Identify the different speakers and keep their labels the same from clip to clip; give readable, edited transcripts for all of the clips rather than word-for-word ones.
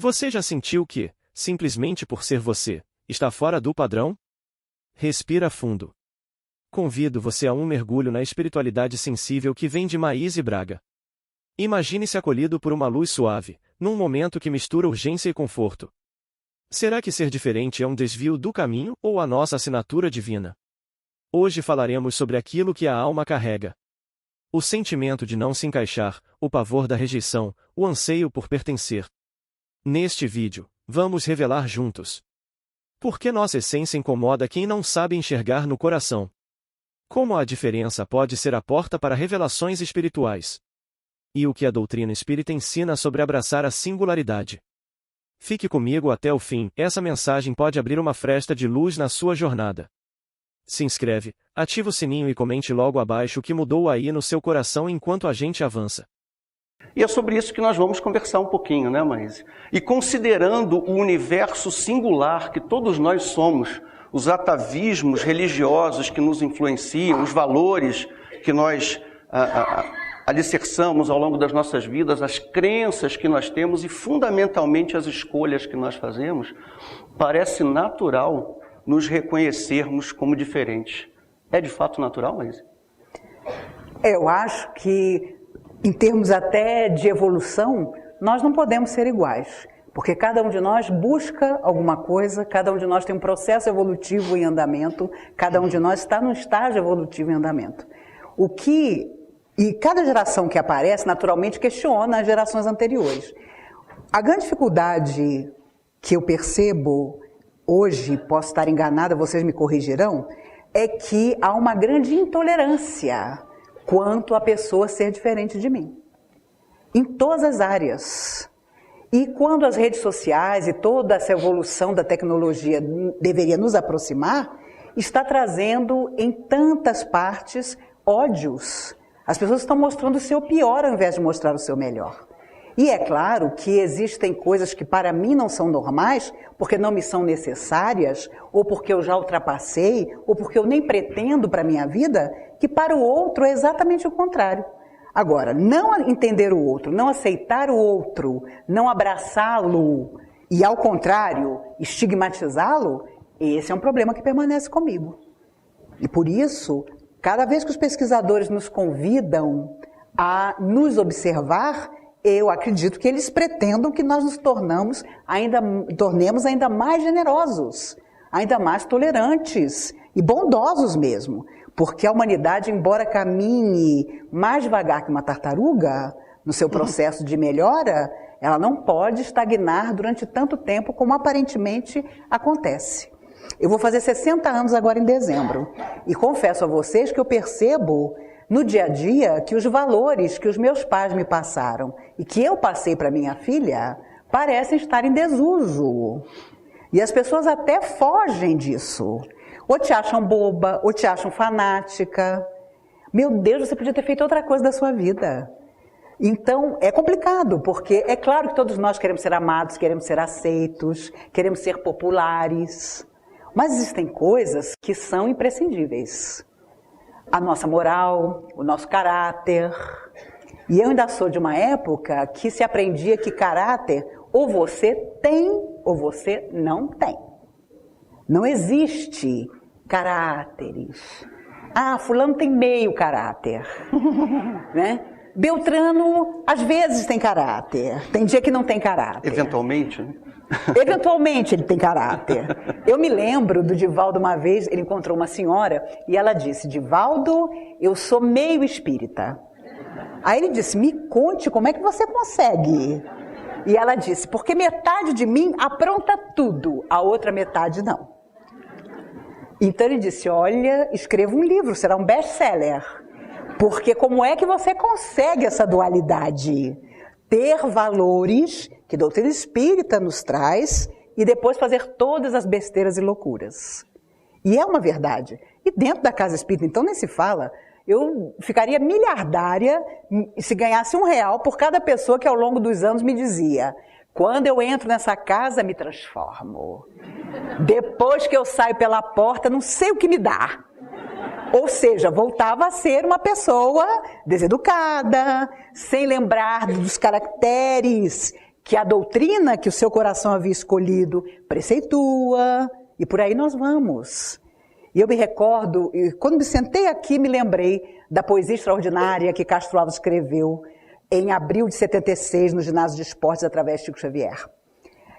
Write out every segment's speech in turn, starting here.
Speaker 1: Você já sentiu que, simplesmente por ser você, está fora do padrão? Respira fundo. Convido você a um mergulho na espiritualidade sensível que vem de Maíse Braga. Imagine-se acolhido por uma luz suave, num momento que mistura urgência e conforto. Será que ser diferente é um desvio do caminho ou a nossa assinatura divina? Hoje falaremos sobre aquilo que a alma carrega. O sentimento de não se encaixar, o pavor da rejeição, o anseio por pertencer. Neste vídeo, vamos revelar juntos por que nossa essência incomoda quem não sabe enxergar no coração. Como a diferença pode ser a porta para revelações espirituais. E o que a doutrina espírita ensina sobre abraçar a singularidade. Fique comigo até o fim, essa mensagem pode abrir uma fresta de luz na sua jornada. Se inscreve, ativa o sininho e comente logo abaixo o que mudou aí no seu coração enquanto a gente avança.
Speaker 2: E é sobre isso que nós vamos conversar um pouquinho, né, Maíse? E considerando o universo singular que todos nós somos, os atavismos religiosos que nos influenciam, os valores que nós alicerçamos ao longo das nossas vidas, as crenças que nós temos e, fundamentalmente, as escolhas que nós fazemos, parece natural nos reconhecermos como diferentes. É de fato natural, Maíse?
Speaker 3: Eu acho que, em termos até de evolução, nós não podemos ser iguais. Porque cada um de nós busca alguma coisa, cada um de nós tem um processo evolutivo em andamento, cada um de nós está num estágio evolutivo em andamento. E cada geração que aparece, naturalmente, questiona as gerações anteriores. A grande dificuldade que eu percebo hoje, posso estar enganada, vocês me corrigirão, é que há uma grande intolerância quanto a pessoa ser diferente de mim. Em todas as áreas. E quando as redes sociais e toda essa evolução da tecnologia deveria nos aproximar, está trazendo em tantas partes ódios. As pessoas estão mostrando o seu pior ao invés de mostrar o seu melhor. E é claro que existem coisas que para mim não são normais, porque não me são necessárias, ou porque eu já ultrapassei, ou porque eu nem pretendo para a minha vida, que para o outro é exatamente o contrário. Agora, não entender o outro, não aceitar o outro, não abraçá-lo e, ao contrário, estigmatizá-lo, esse é um problema que permanece comigo. E por isso, cada vez que os pesquisadores nos convidam a nos observar, eu acredito que eles pretendam que nós nos tornemos tornemos ainda mais generosos, ainda mais tolerantes e bondosos mesmo. Porque a humanidade, embora caminhe mais devagar que uma tartaruga, no seu processo de melhora, ela não pode estagnar durante tanto tempo como aparentemente acontece. Eu vou fazer 60 anos agora em dezembro. E confesso a vocês que eu percebo no dia a dia que os valores que os meus pais me passaram e que eu passei para minha filha parecem estar em desuso. E as pessoas até fogem disso. Ou te acham boba, ou te acham fanática. Meu Deus, você podia ter feito outra coisa da sua vida. Então, é complicado, porque é claro que todos nós queremos ser amados, queremos ser aceitos, queremos ser populares. Mas existem coisas que são imprescindíveis. A nossa moral, o nosso caráter. E eu ainda sou de uma época que se aprendia que caráter ou você tem ou você não tem. Não existe caráteres. Ah, fulano tem meio caráter. Né? Beltrano, às vezes, tem caráter. Tem dia que não tem caráter.
Speaker 2: Eventualmente, né?
Speaker 3: Eventualmente ele tem caráter. Eu me lembro do Divaldo uma vez, ele encontrou uma senhora e ela disse: Divaldo, eu sou meio espírita. Aí ele disse: me conte como é que você consegue. E ela disse: porque metade de mim apronta tudo, a outra metade não. Então ele disse: olha, escreva um livro, será um best-seller. Porque como é que você consegue essa dualidade? Ter valores que a doutrina espírita nos traz e depois fazer todas as besteiras e loucuras. E é uma verdade. E dentro da casa espírita, então, nem se fala, eu ficaria miliardária se ganhasse R$1 por cada pessoa que ao longo dos anos me dizia: quando eu entro nessa casa, me transformo. Depois que eu saio pela porta, não sei o que me dá. Ou seja, voltava a ser uma pessoa deseducada, sem lembrar dos caracteres que a doutrina que o seu coração havia escolhido preceitua, e por aí nós vamos. E eu me recordo, quando me sentei aqui, me lembrei da poesia extraordinária que Castro Alves escreveu em abril de 76, no Ginásio de Esportes, através de Chico Xavier,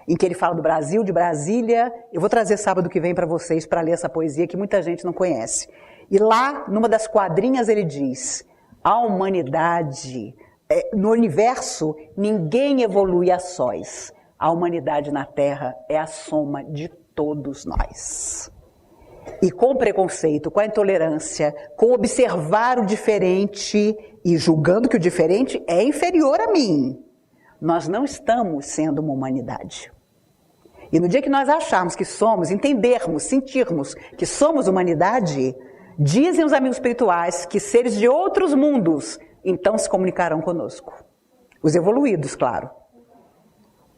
Speaker 3: em que ele fala do Brasil, de Brasília. Eu vou trazer sábado que vem para vocês para ler essa poesia que muita gente não conhece. E lá, numa das quadrinhas, ele diz: a humanidade, no universo, ninguém evolui a sós. A humanidade na Terra é a soma de todos nós. E com o preconceito, com a intolerância, com observar o diferente e julgando que o diferente é inferior a mim, nós não estamos sendo uma humanidade. E no dia que nós acharmos que somos, entendermos, sentirmos que somos humanidade, dizem os amigos espirituais que seres de outros mundos então se comunicarão conosco. Os evoluídos, claro.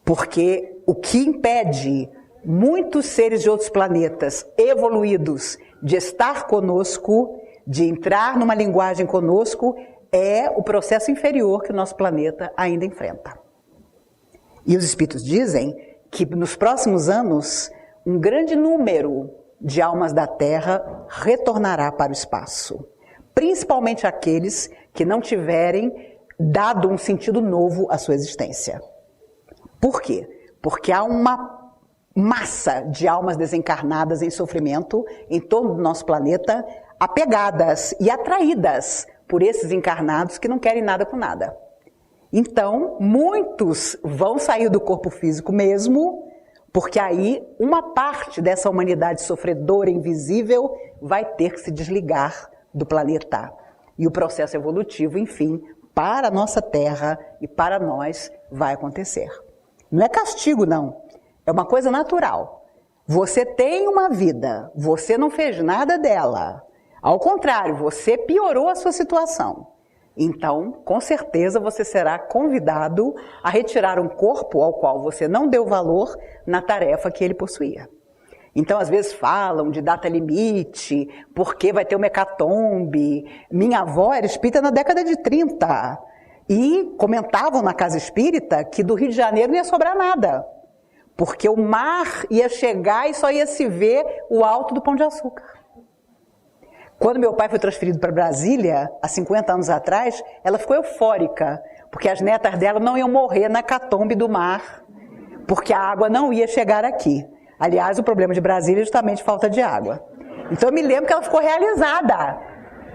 Speaker 3: Porque o que impede muitos seres de outros planetas evoluídos de estar conosco, de entrar numa linguagem conosco, é o processo inferior que o nosso planeta ainda enfrenta. E os espíritos dizem que nos próximos anos, um grande número de almas da Terra retornará para o espaço. Principalmente aqueles que não tiverem dado um sentido novo à sua existência. Por quê? Porque há uma massa de almas desencarnadas em sofrimento em torno do nosso planeta, apegadas e atraídas por esses encarnados que não querem nada com nada. Então, muitos vão sair do corpo físico mesmo, porque aí uma parte dessa humanidade sofredora, invisível, vai ter que se desligar do planeta. E o processo evolutivo, enfim, para a nossa Terra e para nós, vai acontecer. Não é castigo, não. É uma coisa natural. Você tem uma vida, você não fez nada dela. Ao contrário, você piorou a sua situação. Então, com certeza, você será convidado a retirar um corpo ao qual você não deu valor na tarefa que ele possuía. Então, às vezes falam de data limite, porque vai ter uma hecatombe. Minha avó era espírita na década de 30 e comentavam na casa espírita que do Rio de Janeiro não ia sobrar nada, porque o mar ia chegar e só ia se ver o alto do Pão de Açúcar. Quando meu pai foi transferido para Brasília, há 50 anos atrás, ela ficou eufórica, porque as netas dela não iam morrer na hecatombe do mar, porque a água não ia chegar aqui. Aliás, o problema de Brasília é justamente falta de água. Então eu me lembro que ela ficou realizada,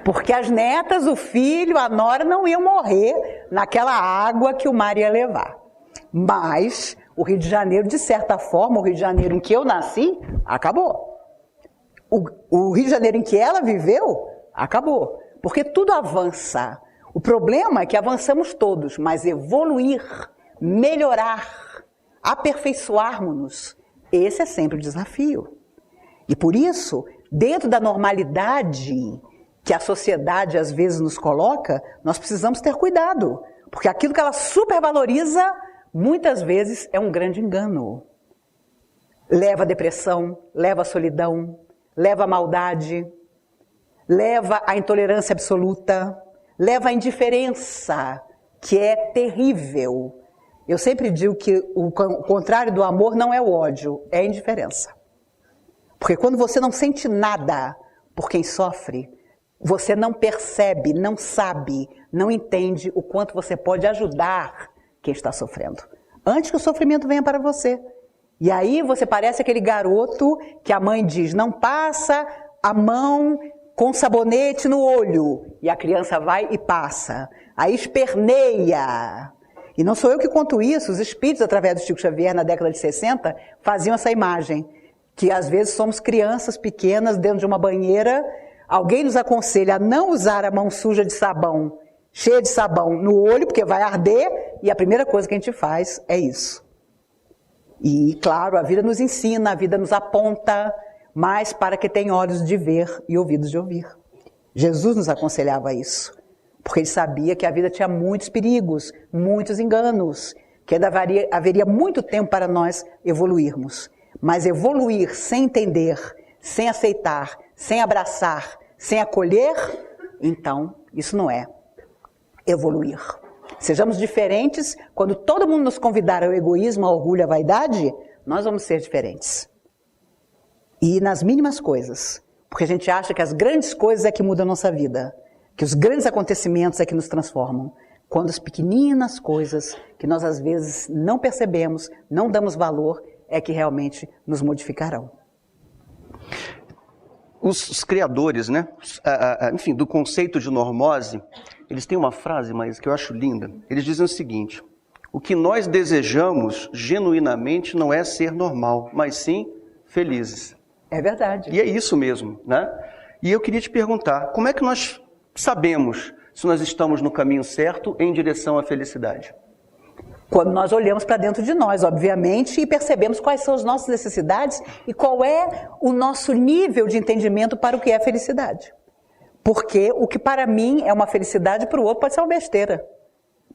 Speaker 3: porque as netas, o filho, a nora não iam morrer naquela água que o mar ia levar. Mas o Rio de Janeiro, de certa forma, o Rio de Janeiro em que eu nasci, acabou. O Rio de Janeiro em que ela viveu, acabou. Porque tudo avança. O problema é que avançamos todos, mas evoluir, melhorar, aperfeiçoarmos-nos, esse é sempre o desafio. E por isso, dentro da normalidade que a sociedade às vezes nos coloca, nós precisamos ter cuidado. Porque aquilo que ela supervaloriza, muitas vezes é um grande engano. Leva à depressão, leva à solidão, leva à maldade, leva à intolerância absoluta, leva à indiferença, que é terrível. Eu sempre digo que o contrário do amor não é o ódio, é a indiferença. Porque quando você não sente nada por quem sofre, você não percebe, não sabe, não entende o quanto você pode ajudar quem está sofrendo, antes que o sofrimento venha para você. E aí você parece aquele garoto que a mãe diz, não passa a mão com sabonete no olho. E a criança vai e passa. Aí esperneia. E não sou eu que conto isso, os espíritos, através do Chico Xavier, na década de 60, faziam essa imagem. Que às vezes somos crianças pequenas dentro de uma banheira, alguém nos aconselha a não usar a mão suja de sabão, cheia de sabão no olho, porque vai arder, e a primeira coisa que a gente faz é isso. E, claro, a vida nos ensina, a vida nos aponta, mas para que tenha olhos de ver e ouvidos de ouvir. Jesus nos aconselhava isso, porque ele sabia que a vida tinha muitos perigos, muitos enganos, que ainda haveria muito tempo para nós evoluirmos. Mas evoluir sem entender, sem aceitar, sem abraçar, sem acolher, então, isso não é evoluir. Sejamos diferentes. Quando todo mundo nos convidar ao egoísmo, ao orgulho, à vaidade, nós vamos ser diferentes. E nas mínimas coisas. Porque a gente acha que as grandes coisas é que mudam a nossa vida. Que os grandes acontecimentos é que nos transformam. Quando as pequeninas coisas, que nós às vezes não percebemos, não damos valor, é que realmente nos modificarão.
Speaker 2: Os criadores, né? Enfim, do conceito de normose, eles têm uma frase, mas que eu acho linda. Eles dizem o seguinte: o que nós desejamos genuinamente não é ser normal, mas sim felizes.
Speaker 3: É verdade.
Speaker 2: E é isso mesmo, né? E eu queria te perguntar, como é que nós sabemos se nós estamos no caminho certo em direção à felicidade?
Speaker 3: Quando nós olhamos para dentro de nós, obviamente, e percebemos quais são as nossas necessidades e qual é o nosso nível de entendimento para o que é felicidade. Porque o que para mim é uma felicidade, para o outro pode ser uma besteira.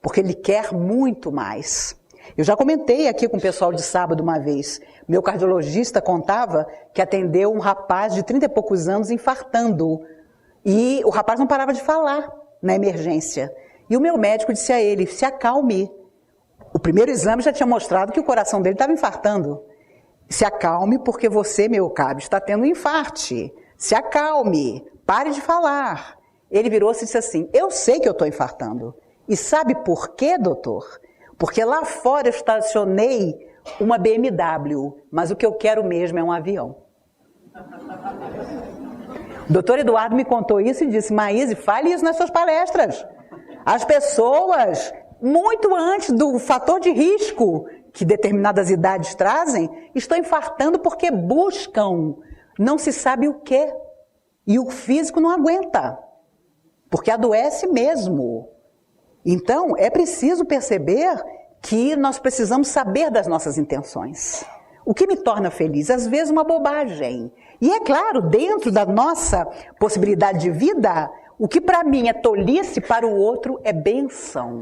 Speaker 3: Porque ele quer muito mais. Eu já comentei aqui com o pessoal de sábado uma vez. Meu cardiologista contava que atendeu um rapaz de 30 e poucos anos infartando. E o rapaz não parava de falar na emergência. E o meu médico disse a ele: se acalme. O primeiro exame já tinha mostrado que o coração dele estava infartando. Se acalme, porque você, meu caro, está tendo um infarte. Se acalme, pare de falar. Ele virou-se e disse assim: eu sei que eu estou infartando. E sabe por quê, doutor? Porque lá fora eu estacionei uma BMW, mas o que eu quero mesmo é um avião. O doutor Eduardo me contou isso e disse: Maíse, fale isso nas suas palestras. As pessoas, muito antes do fator de risco que determinadas idades trazem, estão infartando porque buscam não se sabe o quê. E o físico não aguenta, porque adoece mesmo. Então, é preciso perceber que nós precisamos saber das nossas intenções. O que me torna feliz? Às vezes uma bobagem. E é claro, dentro da nossa possibilidade de vida, o que para mim é tolice, para o outro é bênção.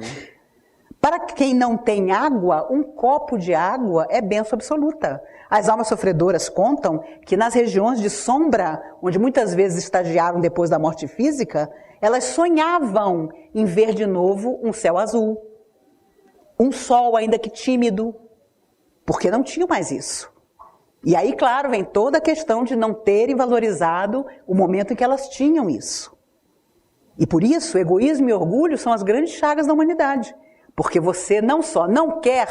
Speaker 3: Para quem não tem água, um copo de água é bênção absoluta. As almas sofredoras contam que nas regiões de sombra, onde muitas vezes estagiaram depois da morte física, elas sonhavam em ver de novo um céu azul, um sol ainda que tímido, porque não tinham mais isso. E aí, claro, vem toda a questão de não terem valorizado o momento em que elas tinham isso. E por isso, egoísmo e orgulho são as grandes chagas da humanidade. Porque você não só não quer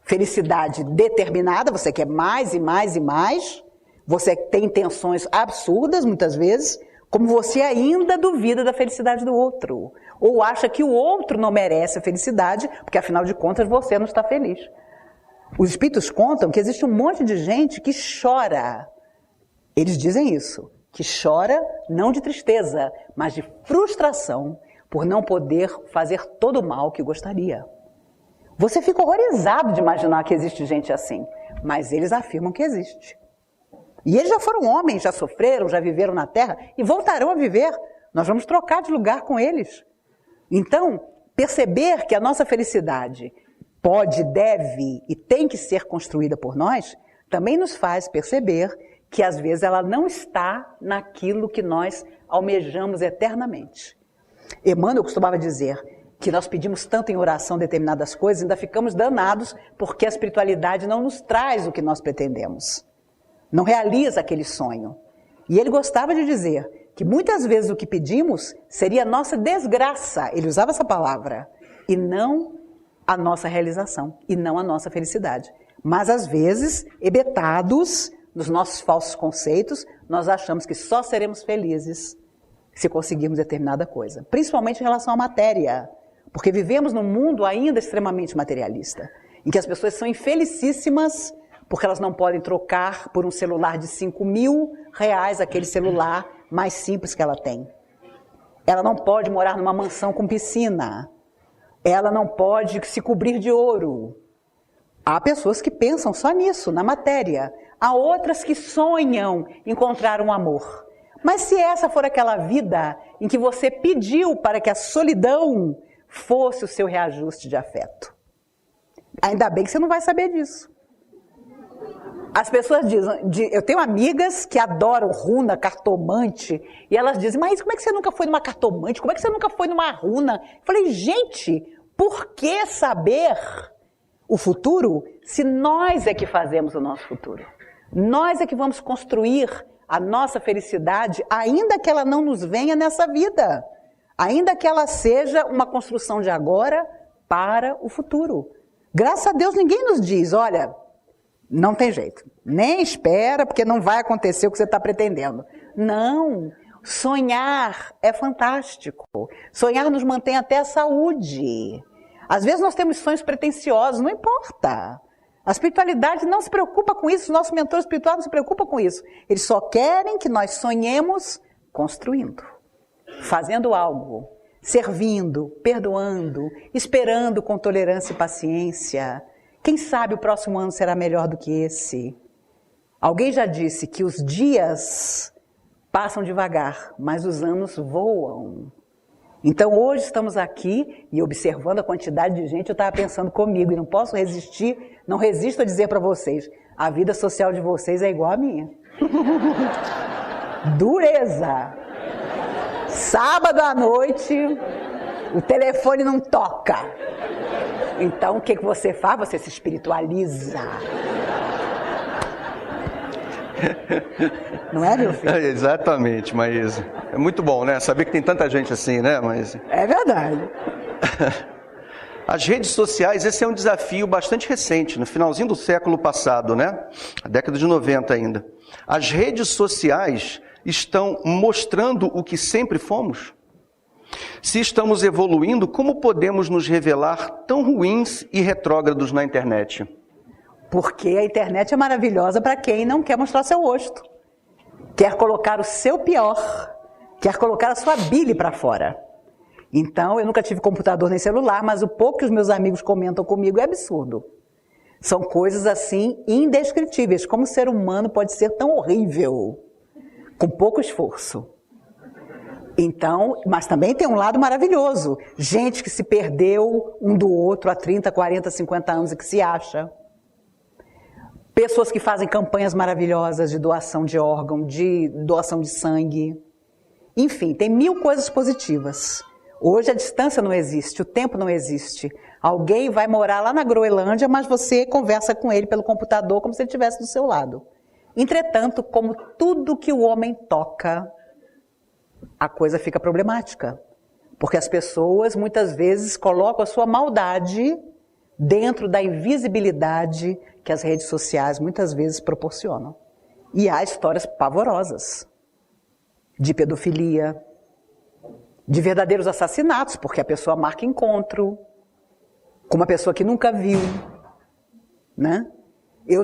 Speaker 3: felicidade determinada, você quer mais e mais e mais, você tem intenções absurdas muitas vezes, como você ainda duvida da felicidade do outro. Ou acha que o outro não merece a felicidade, porque afinal de contas você não está feliz. Os espíritos contam que existe um monte de gente que chora. Eles dizem isso, que chora não de tristeza, mas de frustração por não poder fazer todo o mal que gostaria. Você fica horrorizado de imaginar que existe gente assim, mas eles afirmam que existe. E eles já foram homens, já sofreram, já viveram na Terra e voltarão a viver. Nós vamos trocar de lugar com eles. Então, perceber que a nossa felicidade pode, deve e tem que ser construída por nós, também nos faz perceber que às vezes ela não está naquilo que nós almejamos eternamente. Emmanuel costumava dizer que nós pedimos tanto em oração determinadas coisas, ainda ficamos danados porque a espiritualidade não nos traz o que nós pretendemos. Não realiza aquele sonho. E ele gostava de dizer que muitas vezes o que pedimos seria a nossa desgraça, ele usava essa palavra, e não a nossa realização, e não a nossa felicidade. Mas às vezes, hebetados nos nossos falsos conceitos, nós achamos que só seremos felizes se conseguirmos determinada coisa. Principalmente em relação à matéria, porque vivemos num mundo ainda extremamente materialista, em que as pessoas são infelicíssimas porque elas não podem trocar por um celular de 5.000 reais aquele celular mais simples que ela tem. Ela não pode morar numa mansão com piscina. Ela não pode se cobrir de ouro. Há pessoas que pensam só nisso, na matéria. Há outras que sonham encontrar um amor. Mas se essa for aquela vida em que você pediu para que a solidão fosse o seu reajuste de afeto, ainda bem que você não vai saber disso. As pessoas dizem, eu tenho amigas que adoram runa, cartomante, e elas dizem, mas como é que você nunca foi numa cartomante? Como é que você nunca foi numa runa? Eu falei, gente, Por que saber o futuro se nós é que fazemos o nosso futuro? Nós é que vamos construir a nossa felicidade, ainda que ela não nos venha nessa vida. Ainda que ela seja uma construção de agora para o futuro. Graças a Deus ninguém nos diz, olha, não tem jeito. Nem espera, porque não vai acontecer o que você está pretendendo. Não. Sonhar é fantástico. Sonhar nos mantém até a saúde. Às vezes nós temos sonhos pretensiosos, não importa. A espiritualidade não se preocupa com isso, o nosso mentor espiritual não se preocupa com isso. Eles só querem que nós sonhemos construindo, fazendo algo, servindo, perdoando, esperando com tolerância e paciência. Quem sabe o próximo ano será melhor do que esse? Alguém já disse que os dias passam devagar, mas os anos voam. Então hoje estamos aqui e observando a quantidade de gente, eu estava pensando comigo e não posso resistir, não resisto a dizer para vocês, a vida social de vocês é igual à minha. Dureza. Sábado à noite, o telefone não toca. Então o que você faz? Você se espiritualiza. Não é, meu filho?
Speaker 2: Exatamente, Maísa. É muito bom, né? Saber que tem tanta gente assim, né, Maísa?
Speaker 3: É verdade.
Speaker 2: As redes sociais, esse é um desafio bastante recente, no finalzinho do século passado, né? A década de 90 ainda. As redes sociais estão mostrando o que sempre fomos? Se estamos evoluindo, como podemos nos revelar tão ruins e retrógrados na internet?
Speaker 3: Porque a internet é maravilhosa para quem não quer mostrar seu rosto. Quer colocar o seu pior, quer colocar a sua bile para fora. Então, eu nunca tive computador nem celular, mas o pouco que os meus amigos comentam comigo é absurdo. São coisas assim indescritíveis. Como o ser humano pode ser tão horrível, com pouco esforço. Então, mas também tem um lado maravilhoso. Gente que se perdeu um do outro há 30, 40, 50 anos e que se acha. Pessoas que fazem campanhas maravilhosas de doação de órgão, de doação de sangue. Enfim, tem 1000 coisas positivas. Hoje a distância não existe, o tempo não existe. Alguém vai morar lá na Groenlândia, mas você conversa com ele pelo computador como se ele estivesse do seu lado. Entretanto, como tudo que o homem toca, a coisa fica problemática. Porque as pessoas muitas vezes colocam a sua maldade dentro da invisibilidade que as redes sociais muitas vezes proporcionam. E há histórias pavorosas de pedofilia, de verdadeiros assassinatos, porque a pessoa marca encontro com uma pessoa que nunca viu, né? Eu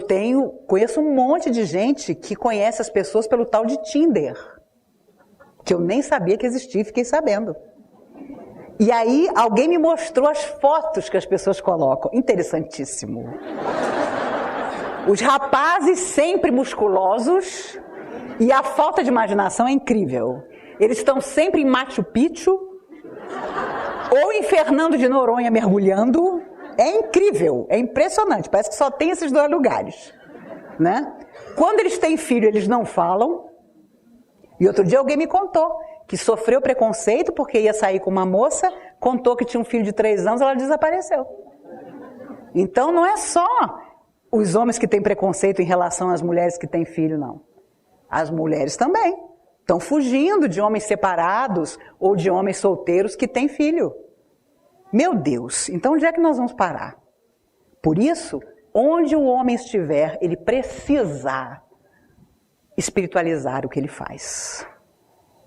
Speaker 3: conheço um monte de gente que conhece as pessoas pelo tal de Tinder, que eu nem sabia que existia e fiquei sabendo. E aí alguém me mostrou as fotos que as pessoas colocam. Interessantíssimo. Os rapazes sempre musculosos e a falta de imaginação é incrível. Eles estão sempre em Machu Picchu ou em Fernando de Noronha mergulhando. É incrível, é impressionante. Parece que só tem esses 2 lugares, né? Quando eles têm filho, eles não falam. E outro dia alguém me contou que sofreu preconceito porque ia sair com uma moça, contou que tinha um filho de 3 anos, ela desapareceu. Então não é só os homens que têm preconceito em relação às mulheres que têm filho, não. As mulheres também estão fugindo de homens separados ou de homens solteiros que têm filho. Meu Deus, então onde é que nós vamos parar? Por isso, onde o homem estiver, ele precisa espiritualizar o que ele faz.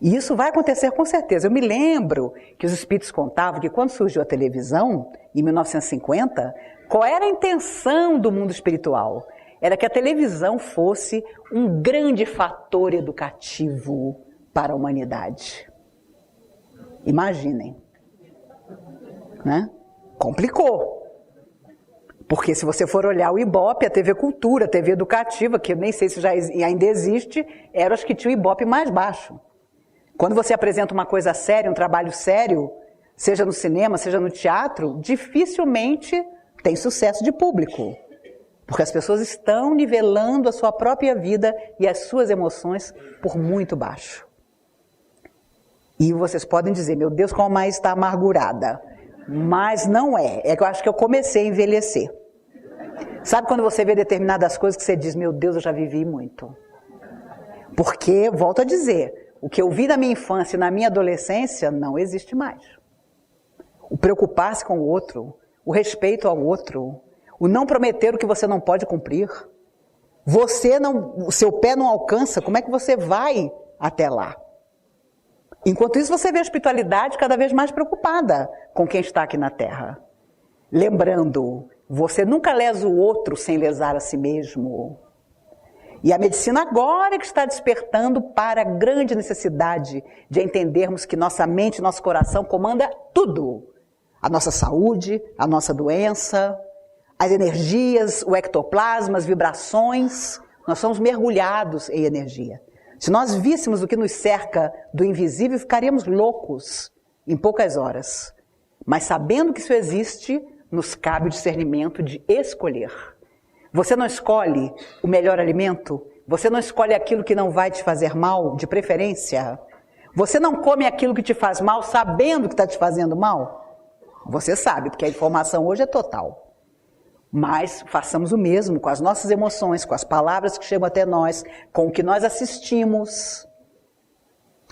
Speaker 3: E isso vai acontecer com certeza. Eu me lembro que os espíritos contavam que quando surgiu a televisão, em 1950, qual era a intenção do mundo espiritual? Era que a televisão fosse um grande fator educativo para a humanidade. Imaginem, né? Complicou. Porque se você for olhar o Ibope, a TV Cultura, a TV Educativa, que eu nem sei se já ainda existe, eram as que tinham o Ibope mais baixo. Quando você apresenta uma coisa séria, um trabalho sério, seja no cinema, seja no teatro, dificilmente tem sucesso de público. Porque as pessoas estão nivelando a sua própria vida e as suas emoções por muito baixo. E vocês podem dizer, meu Deus, como a Maísa está amargurada. Mas não é. É que eu acho que eu comecei a envelhecer. Sabe quando você vê determinadas coisas que você diz, meu Deus, eu já vivi muito. Porque, volto a dizer, o que eu vi na minha infância e na minha adolescência não existe mais. O preocupar-se com o outro, o respeito ao outro, o não prometer o que você não pode cumprir. O seu pé não alcança, como é que você vai até lá? Enquanto isso, você vê a espiritualidade cada vez mais preocupada com quem está aqui na Terra. Lembrando, você nunca lesa o outro sem lesar a si mesmo. E a medicina agora é que está despertando para a grande necessidade de entendermos que nossa mente e nosso coração comanda tudo. A nossa saúde, a nossa doença, as energias, o ectoplasma, as vibrações. Nós somos mergulhados em energia. Se nós víssemos o que nos cerca do invisível, ficaríamos loucos em poucas horas. Mas sabendo que isso existe, nos cabe o discernimento de escolher. Você não escolhe o melhor alimento? Você não escolhe aquilo que não vai te fazer mal, de preferência? Você não come aquilo que te faz mal, sabendo que está te fazendo mal? Você sabe, porque a informação hoje é total. Mas façamos o mesmo com as nossas emoções, com as palavras que chegam até nós, com o que nós assistimos.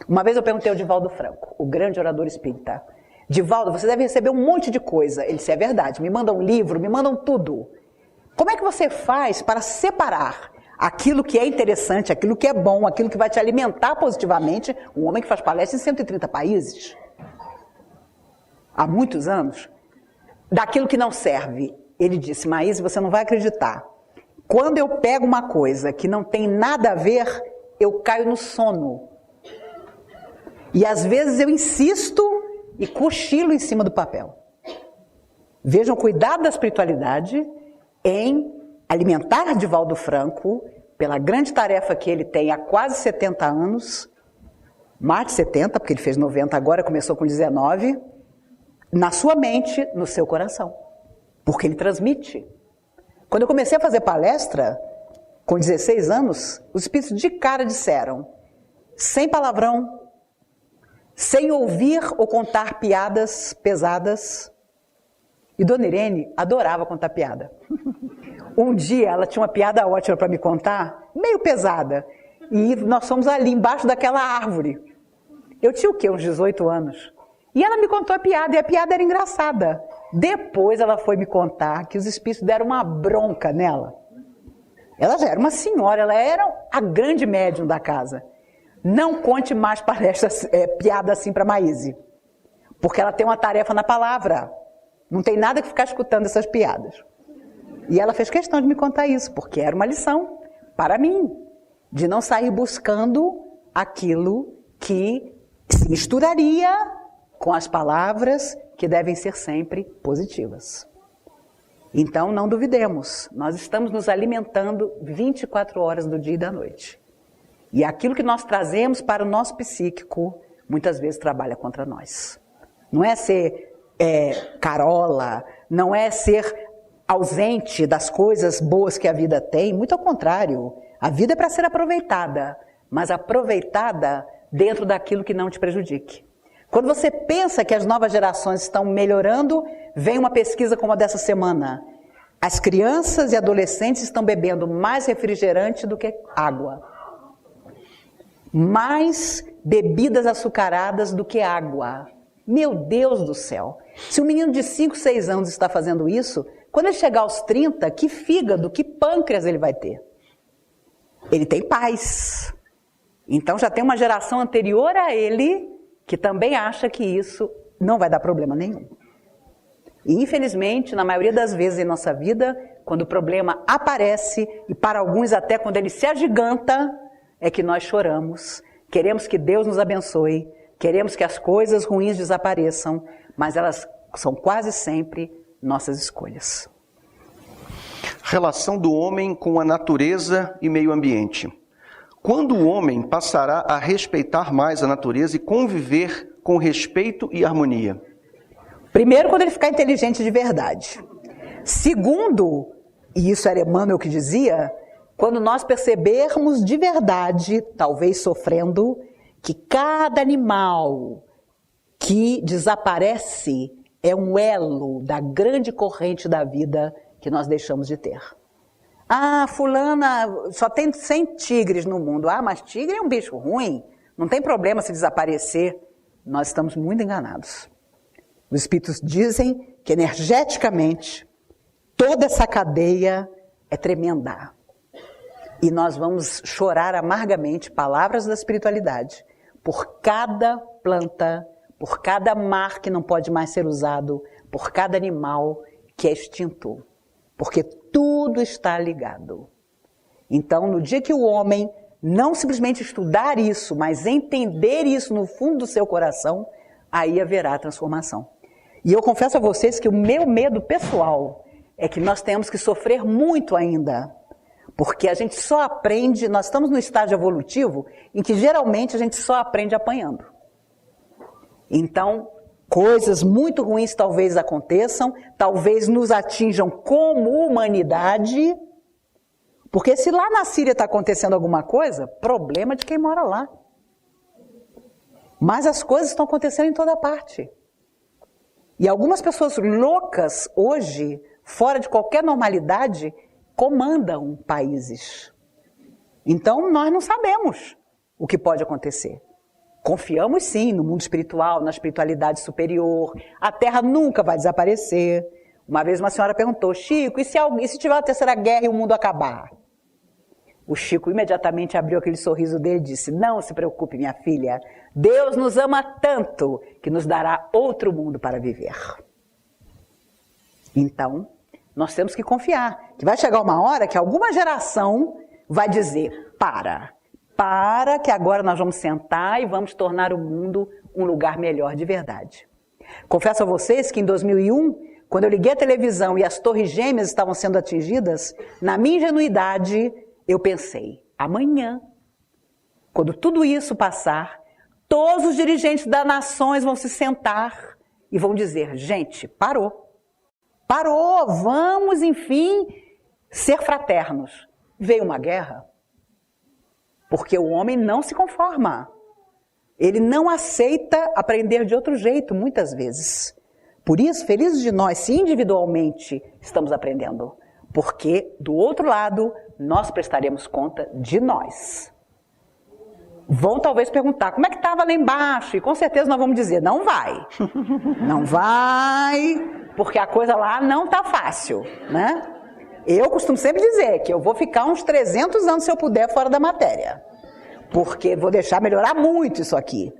Speaker 3: Uma vez eu perguntei ao Divaldo Franco, o grande orador espírita, Divaldo, você deve receber um monte de coisa. Ele disse, é verdade, me mandam um livro, me mandam tudo. Como é que você faz para separar aquilo que é interessante, aquilo que é bom, aquilo que vai te alimentar positivamente? Um homem que faz palestra em 130 países, há muitos anos, daquilo que não serve. Ele disse, Maíse, você não vai acreditar. Quando eu pego uma coisa que não tem nada a ver, eu caio no sono. E às vezes eu insisto e cochilo em cima do papel. Vejam o cuidado da espiritualidade em alimentar Divaldo Franco pela grande tarefa que ele tem há quase 70 anos, mais de 70, porque ele fez 90 agora, começou com 19, na sua mente, no seu coração. Porque ele transmite. Quando eu comecei a fazer palestra, com 16 anos, os espíritos de cara disseram, sem palavrão, sem ouvir ou contar piadas pesadas. E Dona Irene adorava contar piada. Um dia ela tinha uma piada ótima para me contar, meio pesada. E nós fomos ali embaixo daquela árvore. Eu tinha o quê? Uns 18 anos. E ela me contou a piada, e a piada era engraçada. Depois ela foi me contar que os espíritos deram uma bronca nela. Ela já era uma senhora, ela era a grande médium da casa. Não conte mais palestras, piada assim para Maíse. Porque ela tem uma tarefa na palavra. Não tem nada que ficar escutando essas piadas. E ela fez questão de me contar isso, porque era uma lição para mim. De não sair buscando aquilo que se misturaria com as palavras que devem ser sempre positivas. Então, não duvidemos, nós estamos nos alimentando 24 horas do dia e da noite. E aquilo que nós trazemos para o nosso psíquico, muitas vezes trabalha contra nós. Não é ser carola, não é ser ausente das coisas boas que a vida tem, muito ao contrário. A vida é para ser aproveitada, mas aproveitada dentro daquilo que não te prejudique. Quando você pensa que as novas gerações estão melhorando, vem uma pesquisa como a dessa semana. As crianças e adolescentes estão bebendo mais refrigerante do que água. Mais bebidas açucaradas do que água. Meu Deus do céu! Se um menino de 5, 6 anos está fazendo isso, quando ele chegar aos 30, que fígado, que pâncreas ele vai ter? Ele tem paz. Então já tem uma geração anterior a ele que também acha que isso não vai dar problema nenhum. E infelizmente, na maioria das vezes em nossa vida, quando o problema aparece, e para alguns até quando ele se agiganta, é que nós choramos, queremos que Deus nos abençoe, queremos que as coisas ruins desapareçam, mas elas são quase sempre nossas escolhas.
Speaker 2: Relação do homem com a natureza e meio ambiente. Quando o homem passará a respeitar mais a natureza e conviver com respeito e harmonia?
Speaker 3: Primeiro, quando ele ficar inteligente de verdade. Segundo, e isso era Emmanuel que dizia, quando nós percebermos de verdade, talvez sofrendo, que cada animal que desaparece é um elo da grande corrente da vida que nós deixamos de ter. Ah, fulana, só tem 100 tigres no mundo. Ah, mas tigre é um bicho ruim, não tem problema se desaparecer. Nós estamos muito enganados. Os espíritos dizem que energeticamente toda essa cadeia é tremenda. E nós vamos chorar amargamente, palavras da espiritualidade, por cada planta, por cada mar que não pode mais ser usado, por cada animal que é extinto. Porque tudo está ligado. Então, no dia que o homem não simplesmente estudar isso, mas entender isso no fundo do seu coração, aí haverá transformação. E eu confesso a vocês que o meu medo pessoal é que nós tenhamos que sofrer muito ainda. Porque a gente só aprende, nós estamos no estágio evolutivo em que geralmente a gente só aprende apanhando. Então, coisas muito ruins talvez aconteçam, talvez nos atinjam como humanidade, porque se lá na Síria está acontecendo alguma coisa, problema de quem mora lá. Mas as coisas estão acontecendo em toda parte. E algumas pessoas loucas hoje, fora de qualquer normalidade, comandam países. Então nós não sabemos o que pode acontecer. Confiamos sim no mundo espiritual, na espiritualidade superior. A Terra nunca vai desaparecer. Uma vez uma senhora perguntou: Chico, e se tiver uma terceira guerra e o mundo acabar? O Chico imediatamente abriu aquele sorriso dele e disse: não se preocupe, minha filha. Deus nos ama tanto que nos dará outro mundo para viver. Então, nós temos que confiar que vai chegar uma hora que alguma geração vai dizer: para que agora nós vamos sentar e vamos tornar o mundo um lugar melhor de verdade. Confesso a vocês que em 2001, quando eu liguei a televisão e as torres gêmeas estavam sendo atingidas, na minha ingenuidade, eu pensei: amanhã, quando tudo isso passar, todos os dirigentes das nações vão se sentar e vão dizer: gente, parou, vamos, enfim, ser fraternos. Veio uma guerra, porque o homem não se conforma. Ele não aceita aprender de outro jeito, muitas vezes. Por isso, felizes de nós, se individualmente estamos aprendendo, porque, do outro lado, nós prestaremos conta de nós. Vão talvez perguntar: como é que estava lá embaixo? E com certeza nós vamos dizer: não vai. Não vai, porque a coisa lá não está fácil, né? Eu costumo sempre dizer que eu vou ficar uns 300 anos, se eu puder, fora da matéria. Porque vou deixar melhorar muito isso aqui.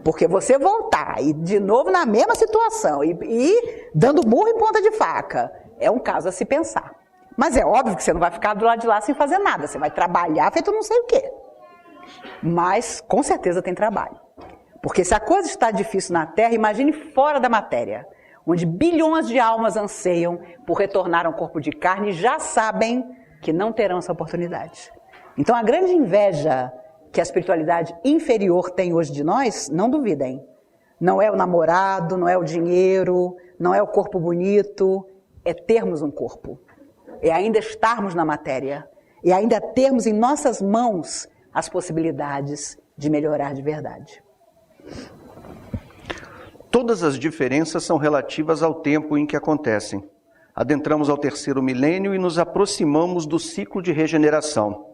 Speaker 3: Porque você voltar e de novo na mesma situação e dando murro em ponta de faca, é um caso a se pensar. Mas é óbvio que você não vai ficar do lado de lá sem fazer nada. Você vai trabalhar feito não sei o quê. Mas com certeza tem trabalho. Porque se a coisa está difícil na Terra, imagine fora da matéria, onde bilhões de almas anseiam por retornar a um corpo de carne e já sabem que não terão essa oportunidade. Então a grande inveja que a espiritualidade inferior tem hoje de nós, não duvidem. Não é o namorado, não é o dinheiro, não é o corpo bonito, é termos um corpo. É ainda estarmos na matéria. É ainda termos em nossas mãos as possibilidades de melhorar de verdade.
Speaker 2: Todas as diferenças são relativas ao tempo em que acontecem. Adentramos ao terceiro milênio e nos aproximamos do ciclo de regeneração.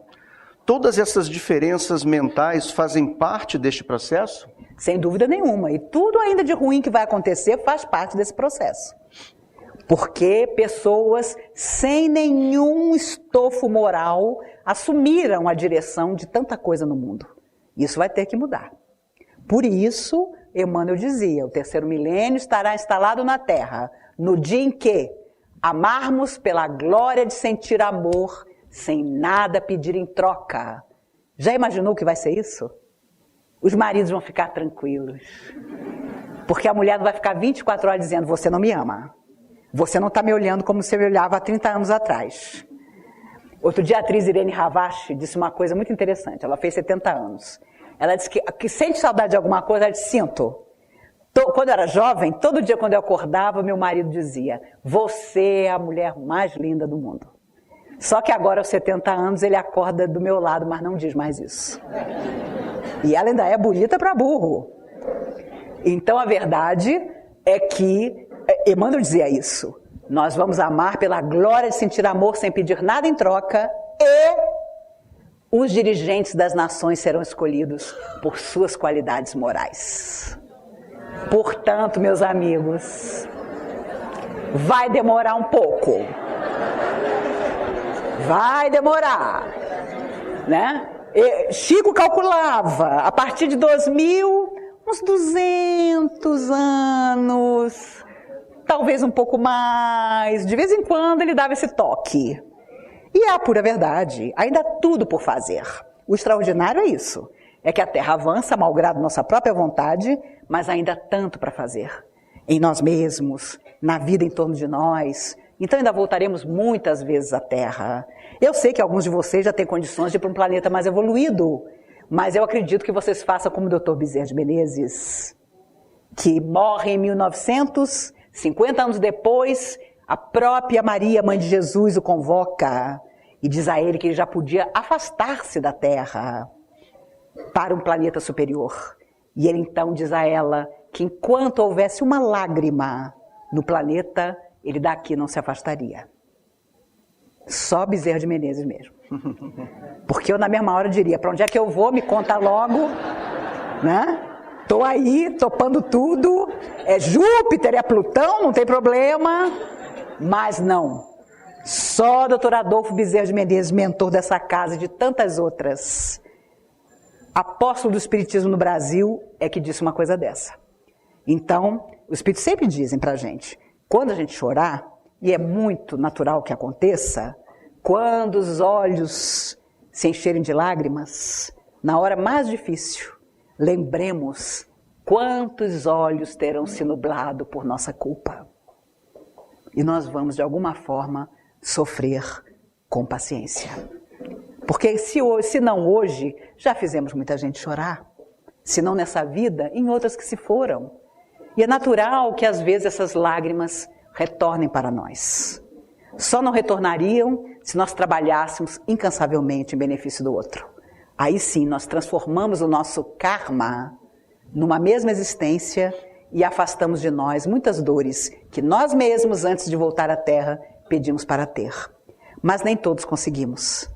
Speaker 2: Todas essas diferenças mentais fazem parte deste processo?
Speaker 3: Sem dúvida nenhuma. E tudo ainda de ruim que vai acontecer faz parte desse processo. Porque pessoas sem nenhum estofo moral assumiram a direção de tanta coisa no mundo. Isso vai ter que mudar. Por isso, Emmanuel dizia: o terceiro milênio estará instalado na Terra, no dia em que amarmos pela glória de sentir amor, sem nada pedir em troca. Já imaginou o que vai ser isso? Os maridos vão ficar tranquilos. Porque a mulher não vai ficar 24 horas dizendo: você não me ama. Você não está me olhando como você me olhava há 30 anos atrás. Outro dia a atriz Irene Ravache disse uma coisa muito interessante. Ela fez 70 anos. Ela disse que sente saudade de alguma coisa, ela disse: sinto. Quando eu era jovem, todo dia quando eu acordava, meu marido dizia: você é a mulher mais linda do mundo. Só que agora, aos 70 anos, ele acorda do meu lado, mas não diz mais isso. E ela ainda é bonita para burro. Então, a verdade é que Emmanuel dizia isso. Nós vamos amar pela glória de sentir amor sem pedir nada em troca, e os dirigentes das nações serão escolhidos por suas qualidades morais. Portanto, meus amigos, vai demorar um pouco. Vai demorar, né? Chico calculava, a partir de 2000, uns 200 anos, talvez um pouco mais. De vez em quando ele dava esse toque. E é a pura verdade, ainda há tudo por fazer. O extraordinário é isso, é que a Terra avança, malgrado nossa própria vontade, mas ainda há tanto para fazer. Em nós mesmos, na vida em torno de nós. Então ainda voltaremos muitas vezes à Terra. Eu sei que alguns de vocês já têm condições de ir para um planeta mais evoluído, mas eu acredito que vocês façam como o Dr. Bezerra de Menezes, que morre em 1900, 50 anos depois, a própria Maria, mãe de Jesus, o convoca e diz a ele que ele já podia afastar-se da Terra para um planeta superior. E ele então diz a ela que enquanto houvesse uma lágrima no planeta, ele daqui não se afastaria. Só Bezerra de Menezes mesmo. Porque eu na mesma hora diria, para onde é que eu vou? Me conta logo, né? Tô aí, topando tudo. É Júpiter, é Plutão, não tem problema. Mas não. Só Dr. Adolfo Bezerra de Menezes, mentor dessa casa e de tantas outras, apóstolo do Espiritismo no Brasil, é que disse uma coisa dessa. Então, os Espíritos sempre dizem pra gente, quando a gente chorar, e é muito natural que aconteça, quando os olhos se encherem de lágrimas, na hora mais difícil, lembremos quantos olhos terão se nublado por nossa culpa. E nós vamos, de alguma forma, sofrer com paciência. Porque se não hoje, já fizemos muita gente chorar. Se não nessa vida, em outras que se foram. E é natural que às vezes essas lágrimas retornem para nós. Só não retornariam se nós trabalhássemos incansavelmente em benefício do outro. Aí sim, nós transformamos o nosso karma numa mesma existência e afastamos de nós muitas dores que nós mesmos, antes de voltar à Terra, pedimos para ter. Mas nem todos conseguimos.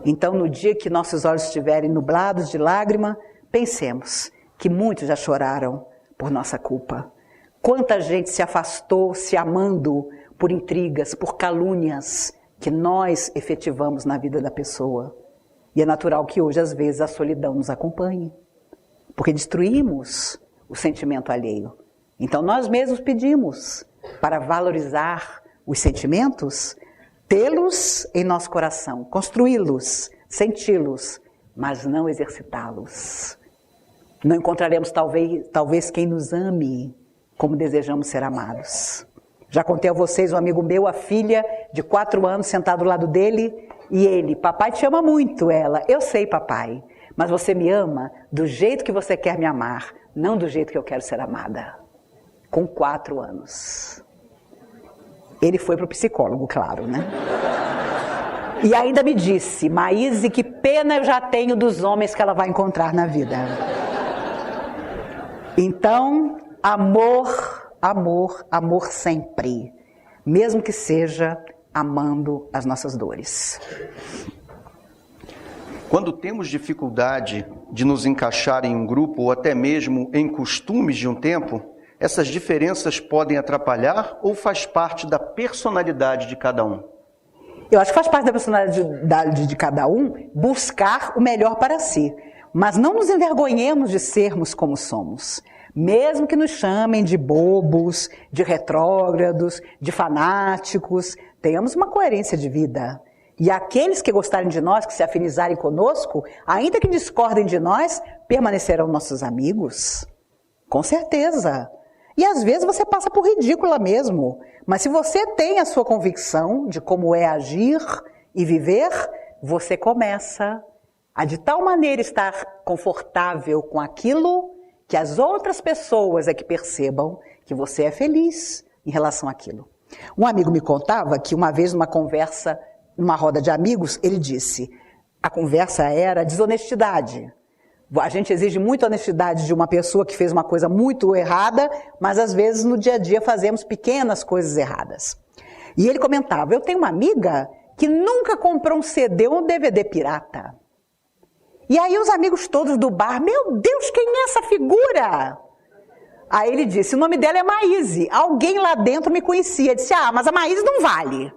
Speaker 3: Então, no dia que nossos olhos estiverem nublados de lágrima, pensemos que muitos já choraram por nossa culpa. Quanta gente se afastou se amando por intrigas, por calúnias que nós efetivamos na vida da pessoa. E é natural que hoje, às vezes, a solidão nos acompanhe, porque destruímos o sentimento alheio. Então, nós mesmos pedimos para valorizar os sentimentos, tê-los em nosso coração, construí-los, senti-los, mas não exercitá-los. Não encontraremos talvez quem nos ame como desejamos ser amados. Já contei a vocês, um amigo meu, a filha de 4 anos sentada do lado dele, e ele, papai te ama muito, ela, eu sei papai, mas você me ama do jeito que você quer me amar, não do jeito que eu quero ser amada. Com 4 anos. Ele foi para o psicólogo, claro, né? E ainda me disse, Maíse, que pena eu já tenho dos homens que ela vai encontrar na vida. Então, amor, amor, amor sempre. Mesmo que seja amando as nossas dores.
Speaker 2: Quando temos dificuldade de nos encaixar em um grupo ou até mesmo em costumes de um tempo, essas diferenças podem atrapalhar ou faz parte da personalidade de cada um?
Speaker 3: Eu acho que faz parte da personalidade de cada um buscar o melhor para si. Mas não nos envergonhemos de sermos como somos. Mesmo que nos chamem de bobos, de retrógrados, de fanáticos, tenhamos uma coerência de vida. E aqueles que gostarem de nós, que se afinizarem conosco, ainda que discordem de nós, permanecerão nossos amigos. Com certeza. E às vezes você passa por ridícula mesmo. Mas se você tem a sua convicção de como é agir e viver, você começa a de tal maneira estar confortável com aquilo que as outras pessoas é que percebam que você é feliz em relação àquilo. Um amigo me contava que uma vez numa conversa, numa roda de amigos, ele disse, a conversa era desonestidade. A gente exige muita honestidade de uma pessoa que fez uma coisa muito errada, mas às vezes no dia a dia fazemos pequenas coisas erradas. E ele comentava, eu tenho uma amiga que nunca comprou um CD ou um DVD pirata. E aí os amigos todos do bar, meu Deus, quem é essa figura? Aí ele disse, o nome dela é Maíse. Alguém lá dentro me conhecia. Disse, mas a Maíse não vale.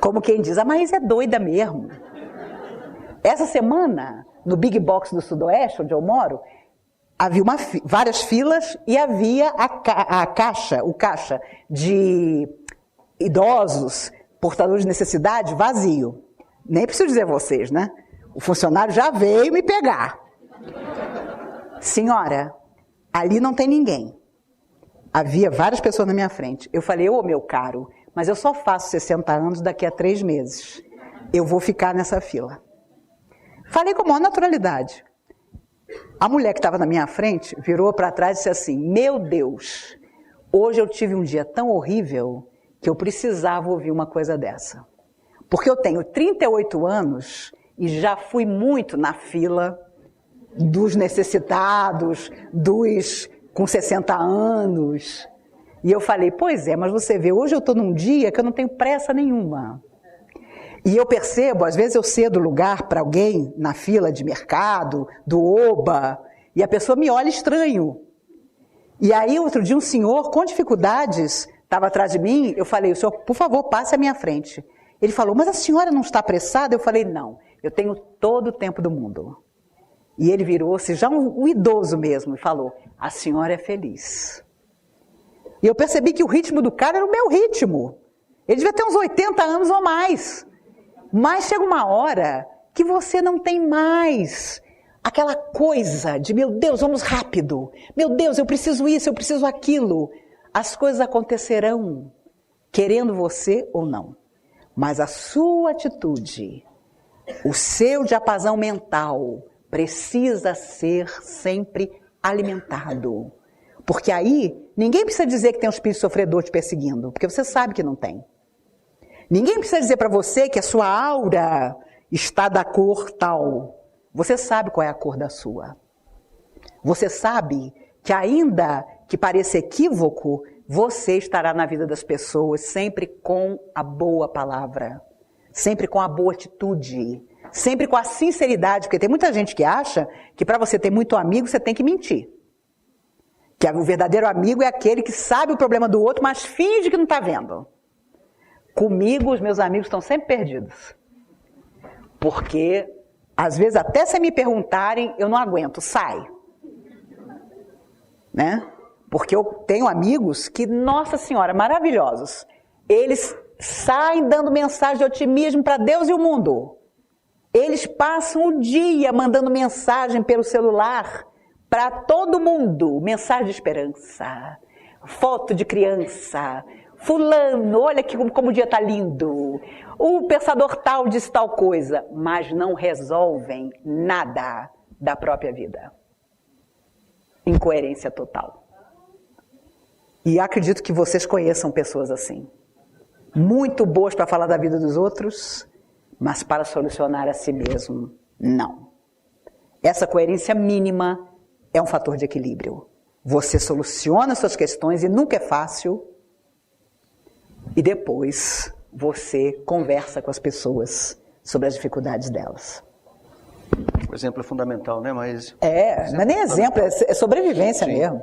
Speaker 3: Como quem diz, a Maíse é doida mesmo. Essa semana, no Big Box do Sudoeste, onde eu moro, havia várias filas e havia o caixa de idosos, portadores de necessidade, vazio. Nem preciso dizer a vocês, né? O funcionário já veio me pegar. Senhora, ali não tem ninguém. Havia várias pessoas na minha frente. Eu falei, meu caro, mas eu só faço 60 anos daqui a 3 meses. Eu vou ficar nessa fila. Falei com a maior naturalidade. A mulher que estava na minha frente virou para trás e disse assim, meu Deus, hoje eu tive um dia tão horrível que eu precisava ouvir uma coisa dessa. Porque eu tenho 38 anos e já fui muito na fila dos necessitados, dos com 60 anos. E eu falei, pois é, mas você vê, hoje eu estou num dia que eu não tenho pressa nenhuma. E eu percebo, às vezes eu cedo lugar para alguém na fila de mercado, do Oba, e a pessoa me olha estranho. E aí, outro dia, um senhor com dificuldades estava atrás de mim, eu falei, o senhor, por favor, passe à minha frente. Ele falou, mas a senhora não está apressada? Eu falei, não, eu tenho todo o tempo do mundo. E ele virou-se, já um idoso mesmo, e falou, a senhora é feliz. E eu percebi que o ritmo do cara era o meu ritmo. Ele devia ter uns 80 anos ou mais. Mas chega uma hora que você não tem mais aquela coisa de, meu Deus, vamos rápido. Meu Deus, eu preciso isso, eu preciso aquilo. As coisas acontecerão, querendo você ou não. Mas a sua atitude, o seu diapasão mental, precisa ser sempre alimentado. Porque aí, ninguém precisa dizer que tem um espírito sofredor te perseguindo, porque você sabe que não tem. Ninguém precisa dizer para você que a sua aura está da cor tal. Você sabe qual é a cor da sua. Você sabe que ainda que pareça equívoco, você estará na vida das pessoas sempre com a boa palavra, sempre com a boa atitude, sempre com a sinceridade, porque tem muita gente que acha que para você ter muito amigo, você tem que mentir. Que o verdadeiro amigo é aquele que sabe o problema do outro, mas finge que não está vendo. Comigo, os meus amigos estão sempre perdidos. Porque, às vezes, até se me perguntarem, eu não aguento, sai. Né? Porque eu tenho amigos que, nossa senhora, maravilhosos. Eles saem dando mensagem de otimismo para Deus e o mundo. Eles passam o dia mandando mensagem pelo celular para todo mundo. Mensagem de esperança, foto de criança. Fulano, olha como o dia está lindo. O pensador tal disse tal coisa. Mas não resolvem nada da própria vida. Incoerência total. E acredito que vocês conheçam pessoas assim. Muito boas para falar da vida dos outros, mas para solucionar a si mesmo, não. Essa coerência mínima é um fator de equilíbrio. Você soluciona suas questões e nunca é fácil. E depois você conversa com as pessoas sobre as dificuldades delas.
Speaker 2: O exemplo é fundamental, né, Maíse?
Speaker 3: Não é nem exemplo, é sobrevivência mesmo.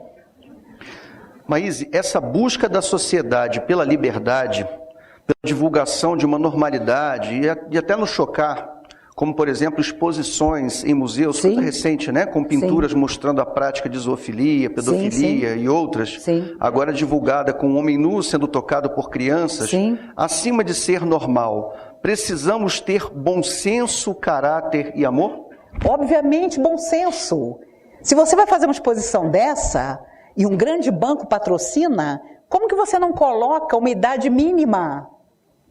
Speaker 2: Maíse, essa busca da sociedade pela liberdade, pela divulgação de uma normalidade e até nos chocar, como, por exemplo, exposições em museus, coisa recente, né? Com pinturas mostrando a prática de zoofilia, pedofilia e outras, agora divulgada com um homem nu sendo tocado por crianças, acima de ser normal, precisamos ter bom senso, caráter e amor?
Speaker 3: Obviamente, bom senso. Se você vai fazer uma exposição dessa e um grande banco patrocina, como que você não coloca uma idade mínima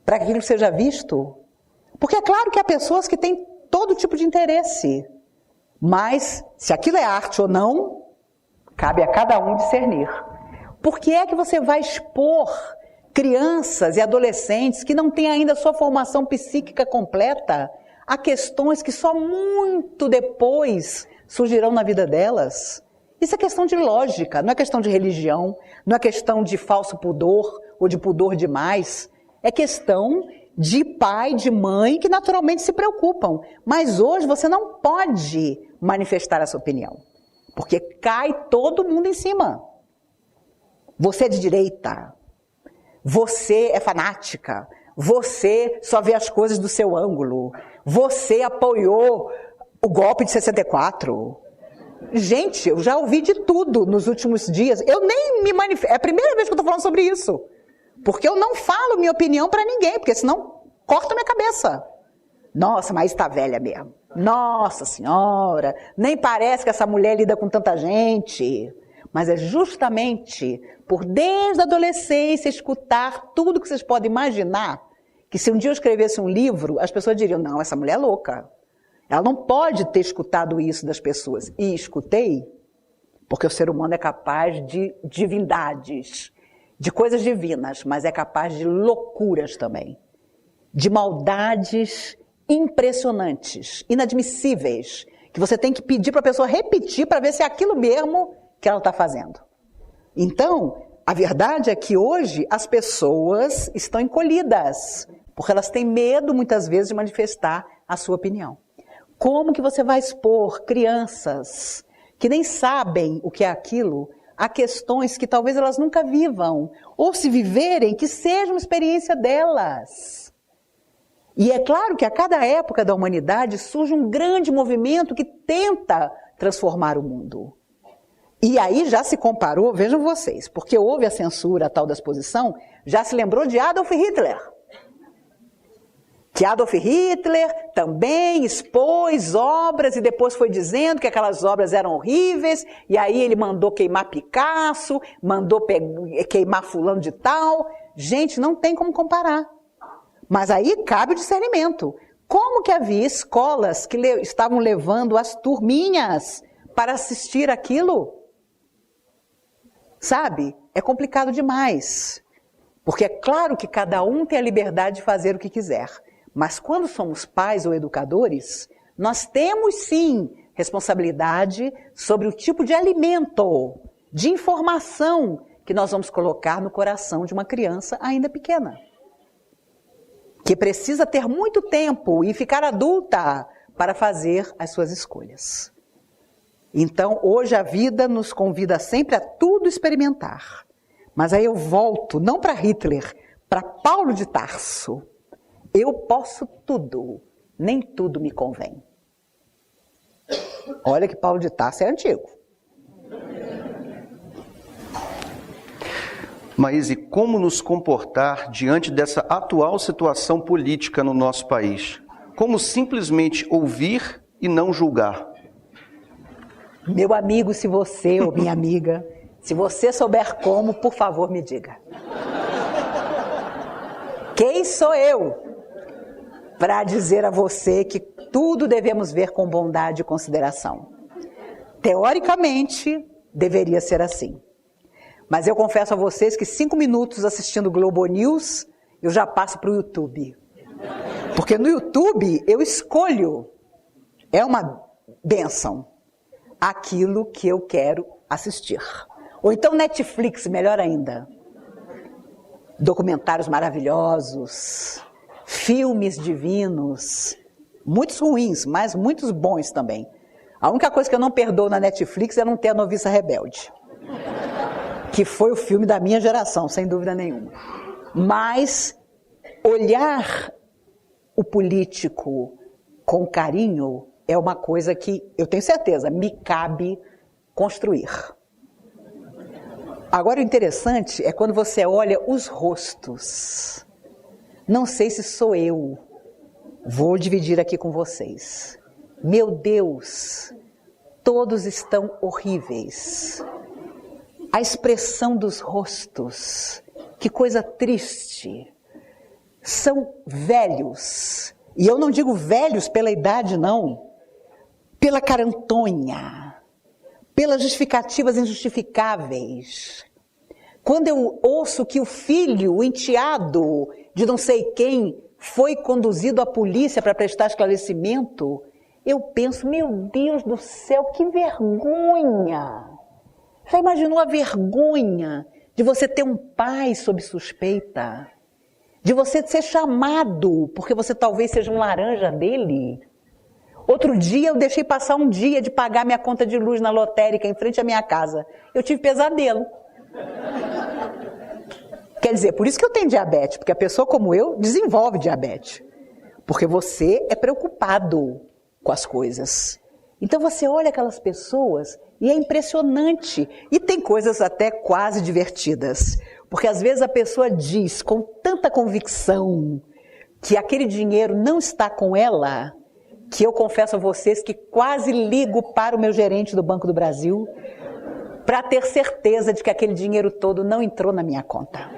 Speaker 3: para que aquilo seja visto? Porque é claro que há pessoas que têm todo tipo de interesse, mas se aquilo é arte ou não, cabe a cada um discernir. Por que é que você vai expor crianças e adolescentes que não têm ainda sua formação psíquica completa a questões que só muito depois surgirão na vida delas. Isso é questão de lógica, não é questão de religião, não é questão de falso pudor ou de pudor demais. É questão de pai, de mãe, que naturalmente se preocupam. Mas hoje você não pode manifestar essa opinião, porque cai todo mundo em cima. Você é de direita, você é fanática, você só vê as coisas do seu ângulo, você apoiou o golpe de 64. Gente, eu já ouvi de tudo nos últimos dias. Eu nem me manifesto. É a primeira vez que eu estou falando sobre isso. Porque eu não falo minha opinião para ninguém, porque senão corta minha cabeça. Nossa, mas está velha mesmo. Nossa Senhora, nem parece que essa mulher lida com tanta gente. Mas é justamente por desde a adolescência escutar tudo que vocês podem imaginar, que se um dia eu escrevesse um livro, as pessoas diriam, não, essa mulher é louca. Ela não pode ter escutado isso das pessoas. E escutei, porque o ser humano é capaz de divindades, de coisas divinas, mas é capaz de loucuras também. De maldades impressionantes, inadmissíveis, que você tem que pedir para a pessoa repetir para ver se é aquilo mesmo que ela está fazendo. Então, a verdade é que hoje as pessoas estão encolhidas, porque elas têm medo muitas vezes de manifestar a sua opinião. Como que você vai expor crianças que nem sabem o que é aquilo a questões que talvez elas nunca vivam, ou se viverem, que seja uma experiência delas? E é claro que a cada época da humanidade surge um grande movimento que tenta transformar o mundo. E aí já se comparou, vejam vocês, porque houve a censura, a tal da exposição, já se lembrou de Adolf Hitler. Que Adolf Hitler também expôs obras e depois foi dizendo que aquelas obras eram horríveis, e aí ele mandou queimar Picasso, mandou queimar fulano de tal. Gente, não tem como comparar. Mas aí cabe o discernimento. Como que havia escolas que estavam levando as turminhas para assistir aquilo? Sabe? É complicado demais. Porque é claro que cada um tem a liberdade de fazer o que quiser. Mas quando somos pais ou educadores, nós temos sim responsabilidade sobre o tipo de alimento, de informação que nós vamos colocar no coração de uma criança ainda pequena. Que precisa ter muito tempo e ficar adulta para fazer as suas escolhas. Então, hoje a vida nos convida sempre a tudo experimentar. Mas aí eu volto, não para Hitler, para Paulo de Tarso. Eu posso tudo, nem tudo me convém. Olha que Paulo de Tarso é antigo.
Speaker 2: Mas e como nos comportar diante dessa atual situação política no nosso país? Como simplesmente ouvir e não julgar?
Speaker 3: Meu amigo, se você, ou minha amiga, se você souber como, por favor, me diga. Quem sou eu para dizer a você que tudo devemos ver com bondade e consideração? Teoricamente, deveria ser assim. Mas eu confesso a vocês que 5 minutos assistindo Globo News, eu já passo para o YouTube. Porque no YouTube eu escolho, é uma bênção, aquilo que eu quero assistir. Ou então Netflix, melhor ainda. Documentários maravilhosos, filmes divinos, muitos ruins, mas muitos bons também. A única coisa que eu não perdoo na Netflix é não ter A Noviça Rebelde, que foi o filme da minha geração, sem dúvida nenhuma. Mas olhar o político com carinho é uma coisa que, eu tenho certeza, me cabe construir. Agora, o interessante é quando você olha os rostos. Não sei se sou eu. Vou dividir aqui com vocês. Meu Deus, todos estão horríveis. A expressão dos rostos, que coisa triste. São velhos. E eu não digo velhos pela idade, não. Pela carantonha. Pelas justificativas injustificáveis. Quando eu ouço que o filho, o enteado de não sei quem, foi conduzido à polícia para prestar esclarecimento, eu penso, meu Deus do céu, que vergonha! Já imaginou a vergonha de você ter um pai sob suspeita? De você ser chamado, porque você talvez seja um laranja dele? Outro dia eu deixei passar um dia de pagar minha conta de luz na lotérica em frente à minha casa. Eu tive pesadelo. Quer dizer, por isso que eu tenho diabetes, porque a pessoa como eu desenvolve diabetes. Porque você é preocupado com as coisas. Então você olha aquelas pessoas e é impressionante. E tem coisas até quase divertidas. Porque às vezes a pessoa diz com tanta convicção que aquele dinheiro não está com ela, que eu confesso a vocês que quase ligo para o meu gerente do Banco do Brasil para ter certeza de que aquele dinheiro todo não entrou na minha conta.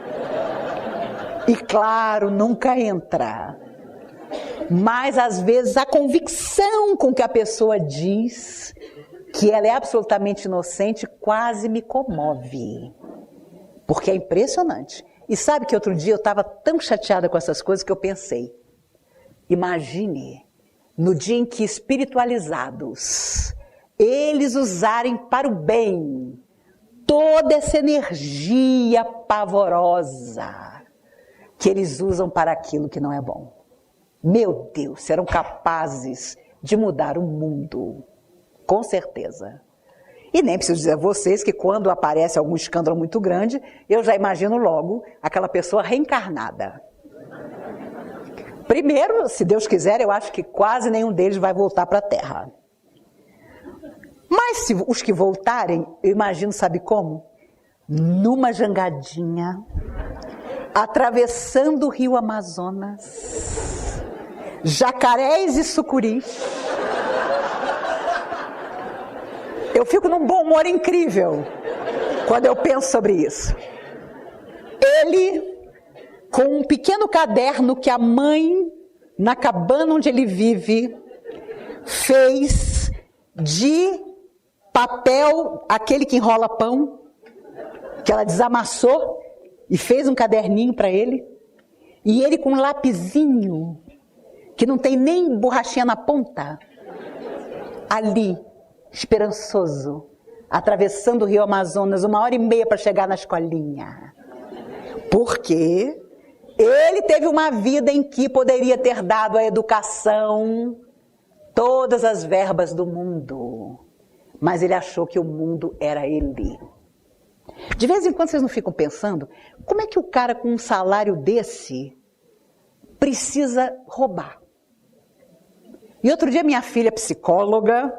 Speaker 3: E claro, nunca entra. Mas às vezes a convicção com que a pessoa diz que ela é absolutamente inocente quase me comove. Porque é impressionante. E sabe que outro dia eu estava tão chateada com essas coisas que eu pensei, imagine no dia em que espiritualizados, eles usarem para o bem toda essa energia pavorosa que eles usam para aquilo que não é bom. Meu Deus, serão capazes de mudar o mundo, com certeza. E nem preciso dizer a vocês que quando aparece algum escândalo muito grande, eu já imagino logo aquela pessoa reencarnada. Primeiro, se Deus quiser, eu acho que quase nenhum deles vai voltar para a Terra. Mas se os que voltarem, eu imagino, sabe como? Numa jangadinha, atravessando o rio Amazonas, jacarés e sucuris. Eu fico num bom humor incrível quando eu penso sobre isso. Ele, com um pequeno caderno que a mãe, na cabana onde ele vive, fez de papel, aquele que enrola pão, que ela desamassou e fez um caderninho para ele. E ele com um lapisinho, que não tem nem borrachinha na ponta, ali, esperançoso, atravessando o rio Amazonas, 1h30 para chegar na escolinha. Porque ele teve uma vida em que poderia ter dado à educação todas as verbas do mundo, mas ele achou que o mundo era ele. De vez em quando vocês não ficam pensando, como é que o cara com um salário desse precisa roubar? E outro dia minha filha, psicóloga,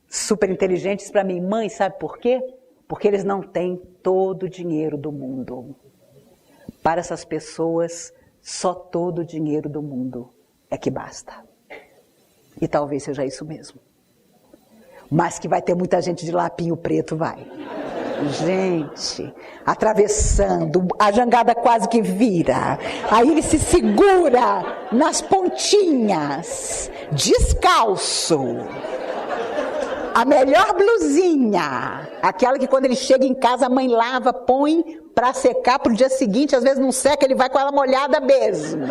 Speaker 3: super inteligente, disse para mim, mãe, sabe por quê? Porque eles não têm todo o dinheiro do mundo. Para essas pessoas, só todo o dinheiro do mundo é que basta. E talvez seja isso mesmo. Mas que vai ter muita gente de lapinho preto, vai. Gente, atravessando, a jangada quase que vira. Aí ele se segura nas pontinhas, descalço. A melhor blusinha, aquela que quando ele chega em casa a mãe lava, põe para secar para o dia seguinte, às vezes não seca, ele vai com ela molhada mesmo.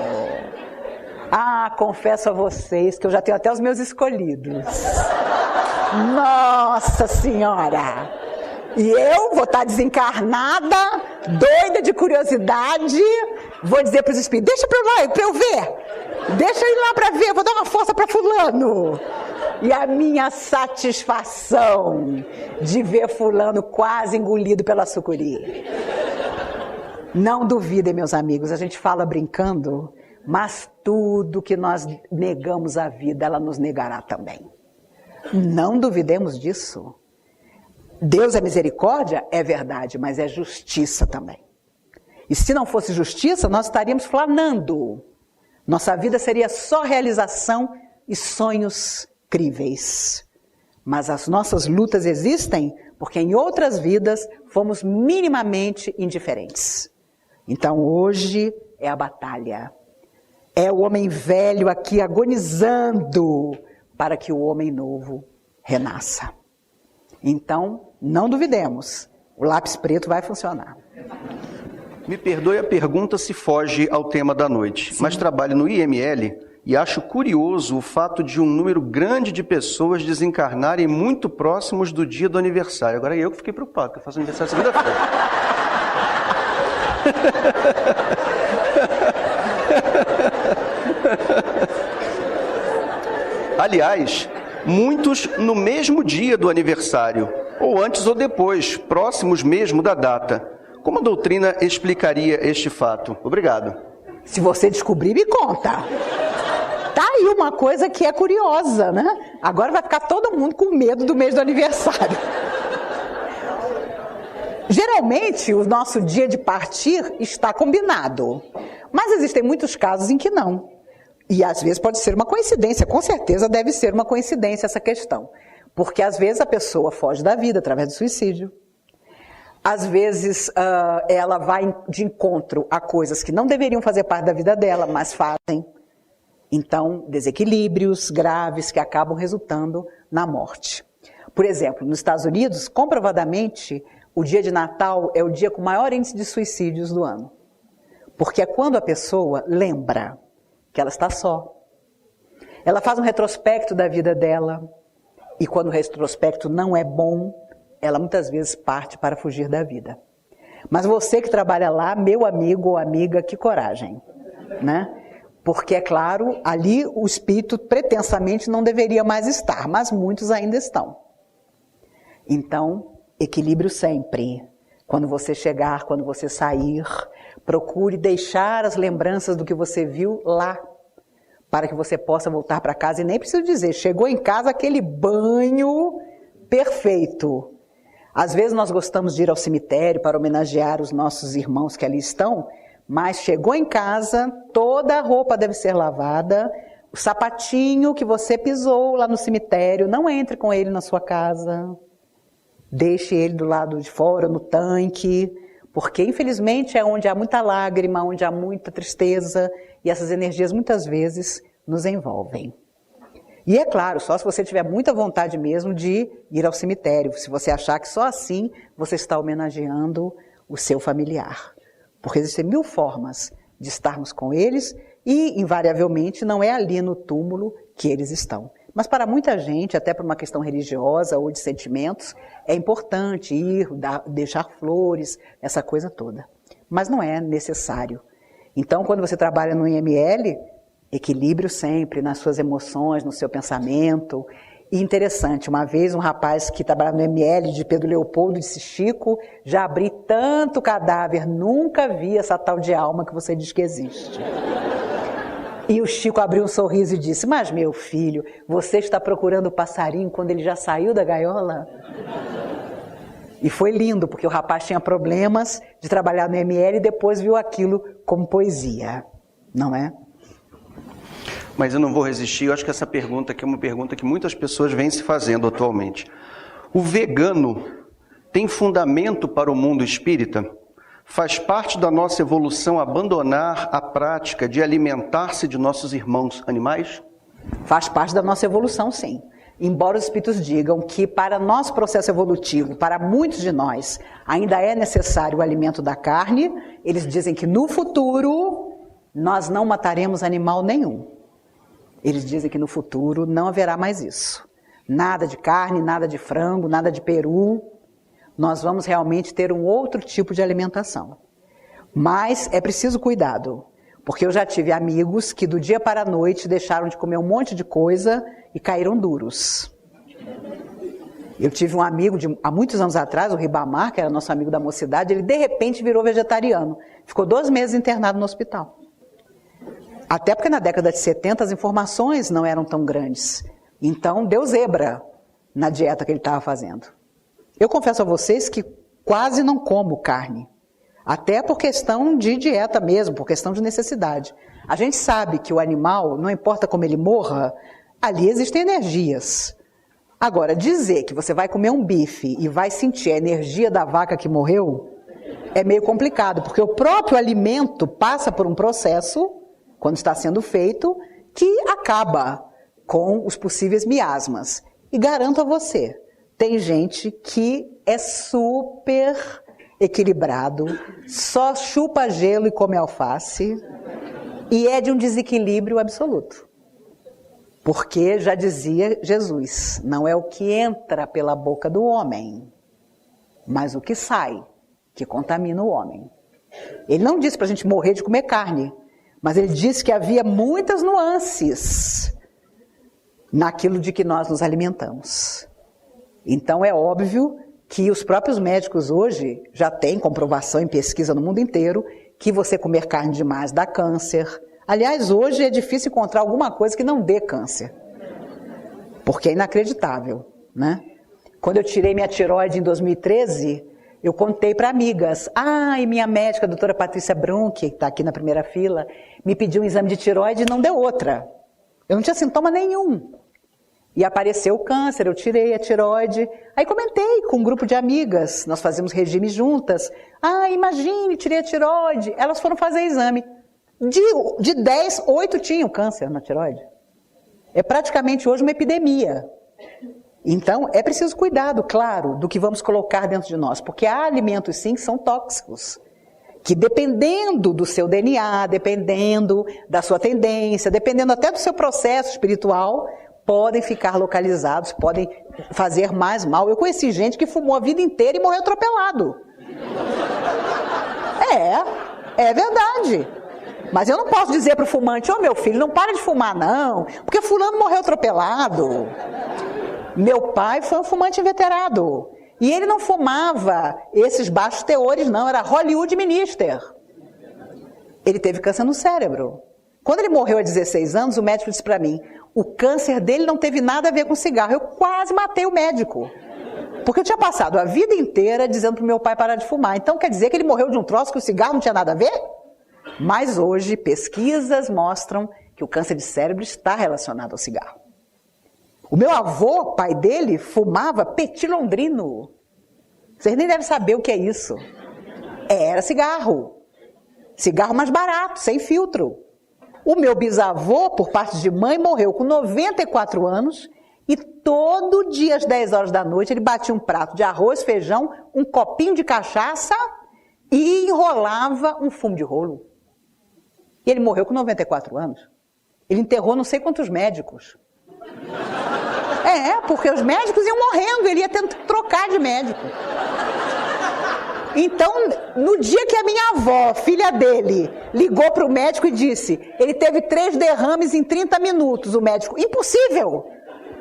Speaker 3: Ah, confesso a vocês que eu já tenho até os meus escolhidos. Nossa Senhora! E eu vou estar desencarnada, doida de curiosidade, vou dizer para os espíritos, deixa para eu ver, deixa eu ir lá para ver, vou dar uma força para fulano. E a minha satisfação de ver fulano quase engolido pela sucuri. Não duvidem, meus amigos, a gente fala brincando, mas tudo que nós negamos à vida, ela nos negará também. Não duvidemos disso. Deus é misericórdia? É verdade, mas é justiça também. E se não fosse justiça, nós estaríamos flanando. Nossa vida seria só realização e sonhos críveis. Mas as nossas lutas existem porque em outras vidas fomos minimamente indiferentes. Então hoje é a batalha. É o homem velho aqui agonizando para que o homem novo renasça. Então, não duvidemos, o lápis preto vai funcionar.
Speaker 2: Me perdoe a pergunta se foge ao tema da noite, mas trabalho no IML e acho curioso o fato de um número grande de pessoas desencarnarem muito próximos do dia do aniversário. Agora eu que fiquei preocupado, porque eu faço aniversário segunda-feira. Aliás, muitos no mesmo dia do aniversário, ou antes ou depois, próximos mesmo da data. Como a doutrina explicaria este fato? Obrigado.
Speaker 3: Se você descobrir, me conta. Tá aí uma coisa que é curiosa, né? Agora vai ficar todo mundo com medo do mês do aniversário. Geralmente, o nosso dia de partir está combinado. Mas existem muitos casos em que não. E às vezes pode ser uma coincidência, com certeza deve ser uma coincidência essa questão. Porque às vezes a pessoa foge da vida através do suicídio. Às vezes ela vai de encontro a coisas que não deveriam fazer parte da vida dela, mas fazem. Então, desequilíbrios graves que acabam resultando na morte. Por exemplo, nos Estados Unidos, comprovadamente, o dia de Natal é o dia com maior índice de suicídios do ano. Porque é quando a pessoa lembra que ela está só. Ela faz um retrospecto da vida dela, e quando o retrospecto não é bom, ela muitas vezes parte para fugir da vida. Mas você que trabalha lá, meu amigo ou amiga, que coragem, né? Porque, é claro, ali o espírito pretensamente não deveria mais estar, mas muitos ainda estão. Então, equilíbrio sempre. Quando você chegar, quando você sair, procure deixar as lembranças do que você viu lá, para que você possa voltar para casa. E nem preciso dizer, chegou em casa aquele banho perfeito. Às vezes nós gostamos de ir ao cemitério para homenagear os nossos irmãos que ali estão, mas chegou em casa, toda a roupa deve ser lavada, o sapatinho que você pisou lá no cemitério, não entre com ele na sua casa, deixe ele do lado de fora, no tanque, porque infelizmente é onde há muita lágrima, onde há muita tristeza, e essas energias muitas vezes nos envolvem. E é claro, só se você tiver muita vontade mesmo de ir ao cemitério, se você achar que só assim você está homenageando o seu familiar. Porque existem 1000 formas de estarmos com eles e, invariavelmente, não é ali no túmulo que eles estão. Mas para muita gente, até por uma questão religiosa ou de sentimentos, é importante ir, deixar flores, essa coisa toda. Mas não é necessário. Então, quando você trabalha no IML, equilíbrio sempre nas suas emoções, no seu pensamento. E interessante, uma vez um rapaz que trabalhava no IML de Pedro Leopoldo disse: Chico, já abri tanto cadáver, nunca vi essa tal de alma que você diz que existe. E o Chico abriu um sorriso e disse: mas meu filho, você está procurando o passarinho quando ele já saiu da gaiola? E foi lindo, porque o rapaz tinha problemas de trabalhar no IML e depois viu aquilo como poesia, não é?
Speaker 2: Mas eu não vou resistir, eu acho que essa pergunta aqui é uma pergunta que muitas pessoas vêm se fazendo atualmente. O vegano tem fundamento para o mundo espírita? Faz parte da nossa evolução abandonar a prática de alimentar-se de nossos irmãos animais?
Speaker 3: Faz parte da nossa evolução, sim. Embora os espíritos digam que para nosso processo evolutivo, para muitos de nós, ainda é necessário o alimento da carne, eles dizem que no futuro nós não mataremos animal nenhum. Eles dizem que no futuro não haverá mais isso. Nada de carne, nada de frango, nada de peru. Nós vamos realmente ter um outro tipo de alimentação. Mas é preciso cuidado, porque eu já tive amigos que do dia para a noite deixaram de comer um monte de coisa e caíram duros. Eu tive um amigo há muitos anos atrás, o Ribamar, que era nosso amigo da mocidade, ele de repente virou vegetariano. Ficou 2 meses internado no hospital. Até porque na década de 70 as informações não eram tão grandes. Então deu zebra na dieta que ele estava fazendo. Eu confesso a vocês que quase não como carne. Até por questão de dieta mesmo, por questão de necessidade. A gente sabe que o animal, não importa como ele morra, ali existem energias. Agora, dizer que você vai comer um bife e vai sentir a energia da vaca que morreu, é meio complicado, porque o próprio alimento passa por um processo, quando está sendo feito, que acaba com os possíveis miasmas. E garanto a você, tem gente que é super equilibrado, só chupa gelo e come alface, e é de um desequilíbrio absoluto. Porque, já dizia Jesus, não é o que entra pela boca do homem, mas o que sai, que contamina o homem. Ele não disse para a gente morrer de comer carne, mas ele disse que havia muitas nuances naquilo de que nós nos alimentamos. Então é óbvio que os próprios médicos hoje já têm comprovação em pesquisa no mundo inteiro que você comer carne demais dá câncer. Aliás, hoje é difícil encontrar alguma coisa que não dê câncer, porque é inacreditável, né? Quando eu tirei minha tireoide em 2013, eu contei para amigas. E minha médica, a doutora Patrícia Brum, que está aqui na primeira fila, me pediu um exame de tireoide e não deu outra. Eu não tinha sintoma nenhum. E apareceu o câncer, eu tirei a tireoide. Aí comentei com um grupo de amigas, nós fazíamos regime juntas. Imagine, tirei a tireoide. Elas foram fazer exame. De 10, 8 tinham câncer na tireoide. É praticamente hoje uma epidemia. Então, é preciso cuidado, claro, do que vamos colocar dentro de nós, porque há alimentos, sim, que são tóxicos, que dependendo do seu DNA, dependendo da sua tendência, dependendo até do seu processo espiritual, podem ficar localizados, podem fazer mais mal. Eu conheci gente que fumou a vida inteira e morreu atropelado. É verdade. Mas eu não posso dizer para o fumante, meu filho, não para de fumar não, porque fulano morreu atropelado. Meu pai foi um fumante inveterado. E ele não fumava esses baixos teores, não. Era Hollywood Minister. Ele teve câncer no cérebro. Quando ele morreu há 16 anos, o médico disse para mim, o câncer dele não teve nada a ver com cigarro. Eu quase matei o médico. Porque eu tinha passado a vida inteira dizendo para o meu pai parar de fumar. Então quer dizer que ele morreu de um troço que o cigarro não tinha nada a ver? Mas hoje pesquisas mostram que o câncer de cérebro está relacionado ao cigarro. O meu avô, pai dele, fumava petit londrino. Vocês nem devem saber o que é isso. Era cigarro. Cigarro mais barato, sem filtro. O meu bisavô, por parte de mãe, morreu com 94 anos e todo dia às 10 horas da noite ele batia um prato de arroz, feijão, um copinho de cachaça e enrolava um fumo de rolo. E ele morreu com 94 anos. Ele enterrou não sei quantos médicos. Porque os médicos iam morrendo, ele ia tendo que trocar de médico. Então, no dia que a minha avó, filha dele, ligou para o médico e disse, ele teve 3 derrames em 30 minutos, o médico, impossível!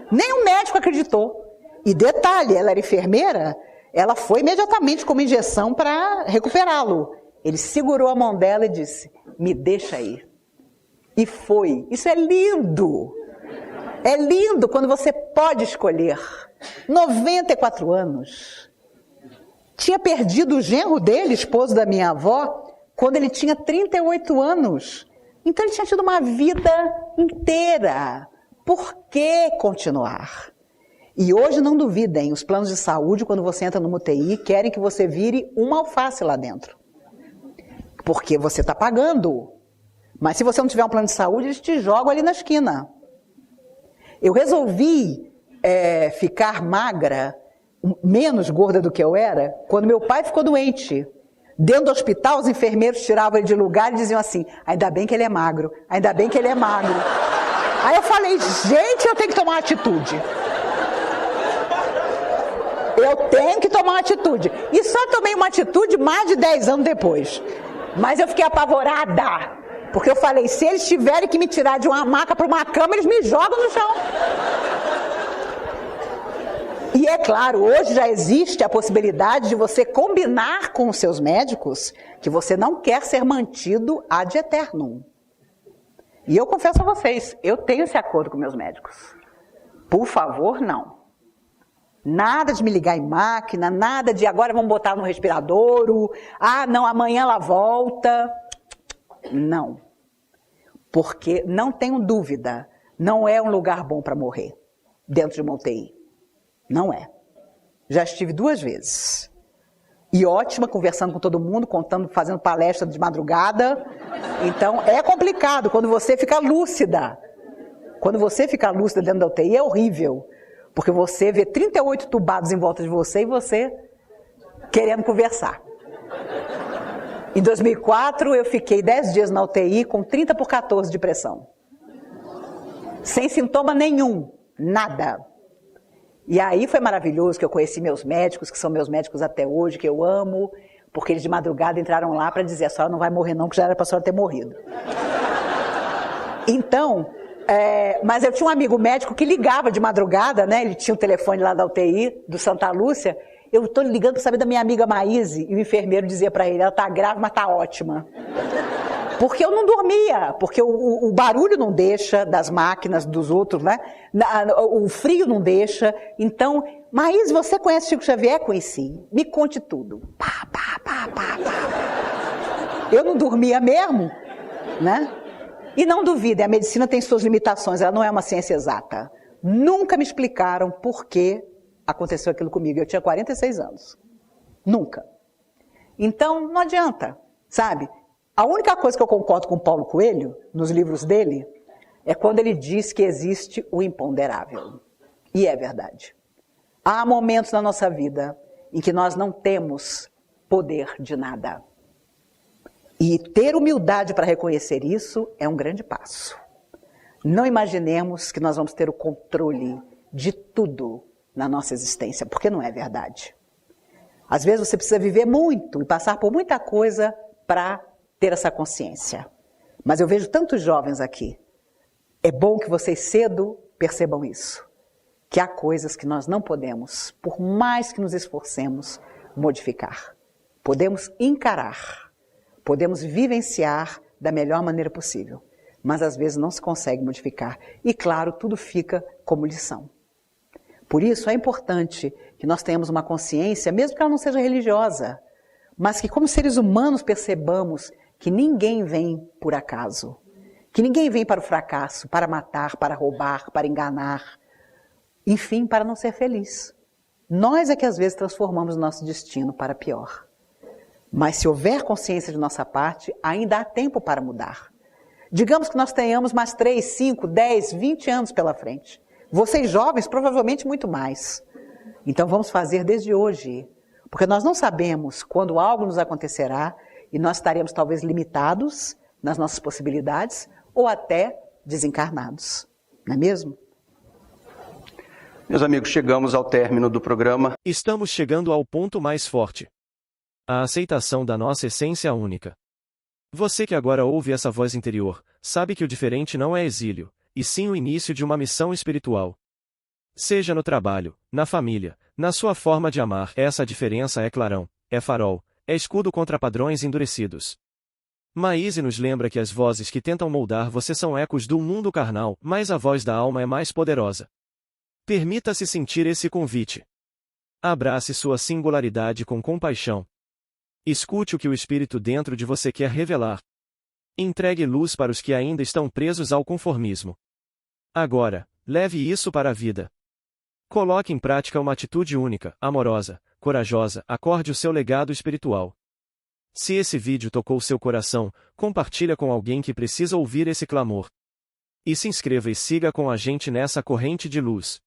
Speaker 3: Nem o médico acreditou. E detalhe, ela era enfermeira, ela foi imediatamente com uma injeção para recuperá-lo. Ele segurou a mão dela e disse, me deixa aí. E foi. Isso é lindo! É lindo quando você pode escolher. 94 anos. Tinha perdido o genro dele, esposo da minha avó, quando ele tinha 38 anos. Então ele tinha tido uma vida inteira. Por que continuar? E hoje não duvidem, os planos de saúde, quando você entra numa UTI, querem que você vire uma alface lá dentro. Porque você está pagando. Mas se você não tiver um plano de saúde, eles te jogam ali na esquina. Eu resolvi ficar magra, menos gorda do que eu era, quando meu pai ficou doente. Dentro do hospital, os enfermeiros tiravam ele de lugar e diziam assim, ainda bem que ele é magro, ainda bem que ele é magro. Aí eu falei, gente, eu tenho que tomar uma atitude. Eu tenho que tomar uma atitude. E só tomei uma atitude mais de 10 anos depois. Mas eu fiquei apavorada. Porque eu falei, se eles tiverem que me tirar de uma maca para uma cama, eles me jogam no chão. E é claro, hoje já existe a possibilidade de você combinar com os seus médicos que você não quer ser mantido ad eternum. E eu confesso a vocês, eu tenho esse acordo com meus médicos. Por favor, não. Nada de me ligar em máquina, nada de agora vamos botar no respiradouro, não, amanhã ela volta. Não. Porque não tenho dúvida, não é um lugar bom para morrer dentro de uma UTI. Não é. Já estive 2 vezes. E ótima, conversando com todo mundo, contando, fazendo palestra de madrugada. Então, é complicado quando você fica lúcida. Quando você fica lúcida dentro da UTI, é horrível. Porque você vê 38 tubados em volta de você e você querendo conversar. Em 2004, eu fiquei 10 dias na UTI com 30/14 de pressão. Sem sintoma nenhum, nada. E aí foi maravilhoso que eu conheci meus médicos, que são meus médicos até hoje, que eu amo, porque eles de madrugada entraram lá para dizer: a senhora não vai morrer não, que já era para a senhora ter morrido. Então, mas eu tinha um amigo médico que ligava de madrugada, né? Ele tinha o telefone lá da UTI, do Santa Lúcia. Eu estou ligando para saber da minha amiga Maíse, e o enfermeiro dizia para ele: ela está grave, mas está ótima. Porque eu não dormia, porque o barulho não deixa das máquinas, dos outros, né? O frio não deixa. Então, Maíse, você conhece Chico Xavier? Conheci. Me conte tudo. Pá, pá, pá, pá, pá. Eu não dormia mesmo, né? E não duvidem, a medicina tem suas limitações, ela não é uma ciência exata. Nunca me explicaram por que aconteceu aquilo comigo. Eu tinha 46 anos. Nunca. Então, não adianta, sabe? A única coisa que eu concordo com Paulo Coelho, nos livros dele, é quando ele diz que existe o imponderável. E é verdade. Há momentos na nossa vida em que nós não temos poder de nada. E ter humildade para reconhecer isso é um grande passo. Não imaginemos que nós vamos ter o controle de tudo na nossa existência, porque não é verdade. Às vezes você precisa viver muito e passar por muita coisa para ter essa consciência. Mas eu vejo tantos jovens aqui. É bom que vocês cedo percebam isso. Que há coisas que nós não podemos, por mais que nos esforcemos, modificar. Podemos encarar, podemos vivenciar da melhor maneira possível. Mas às vezes não se consegue modificar. E claro, tudo fica como lição. Por isso é importante que nós tenhamos uma consciência, mesmo que ela não seja religiosa, mas que como seres humanos percebamos que ninguém vem por acaso, que ninguém vem para o fracasso, para matar, para roubar, para enganar, enfim, para não ser feliz. Nós é que às vezes transformamos o nosso destino para pior. Mas se houver consciência de nossa parte, ainda há tempo para mudar. Digamos que nós tenhamos mais 3, 5, 10, 20 anos pela frente. Vocês jovens, provavelmente muito mais. Então vamos fazer desde hoje, porque nós não sabemos quando algo nos acontecerá e nós estaremos talvez limitados nas nossas possibilidades ou até desencarnados. Não é mesmo?
Speaker 2: Meus amigos, chegamos ao término do programa.
Speaker 1: Estamos chegando ao ponto mais forte. A aceitação da nossa essência única. Você que agora ouve essa voz interior, sabe que o diferente não é exílio, e sim o início de uma missão espiritual. Seja no trabalho, na família, na sua forma de amar, essa diferença é clarão, é farol, é escudo contra padrões endurecidos. Maíse nos lembra que as vozes que tentam moldar você são ecos do mundo carnal, mas a voz da alma é mais poderosa. Permita-se sentir esse convite. Abrace sua singularidade com compaixão. Escute o que o Espírito dentro de você quer revelar. Entregue luz para os que ainda estão presos ao conformismo. Agora, leve isso para a vida. Coloque em prática uma atitude única, amorosa, corajosa, acorde o seu legado espiritual. Se esse vídeo tocou seu coração, compartilha com alguém que precisa ouvir esse clamor. E se inscreva e siga com a gente nessa corrente de luz.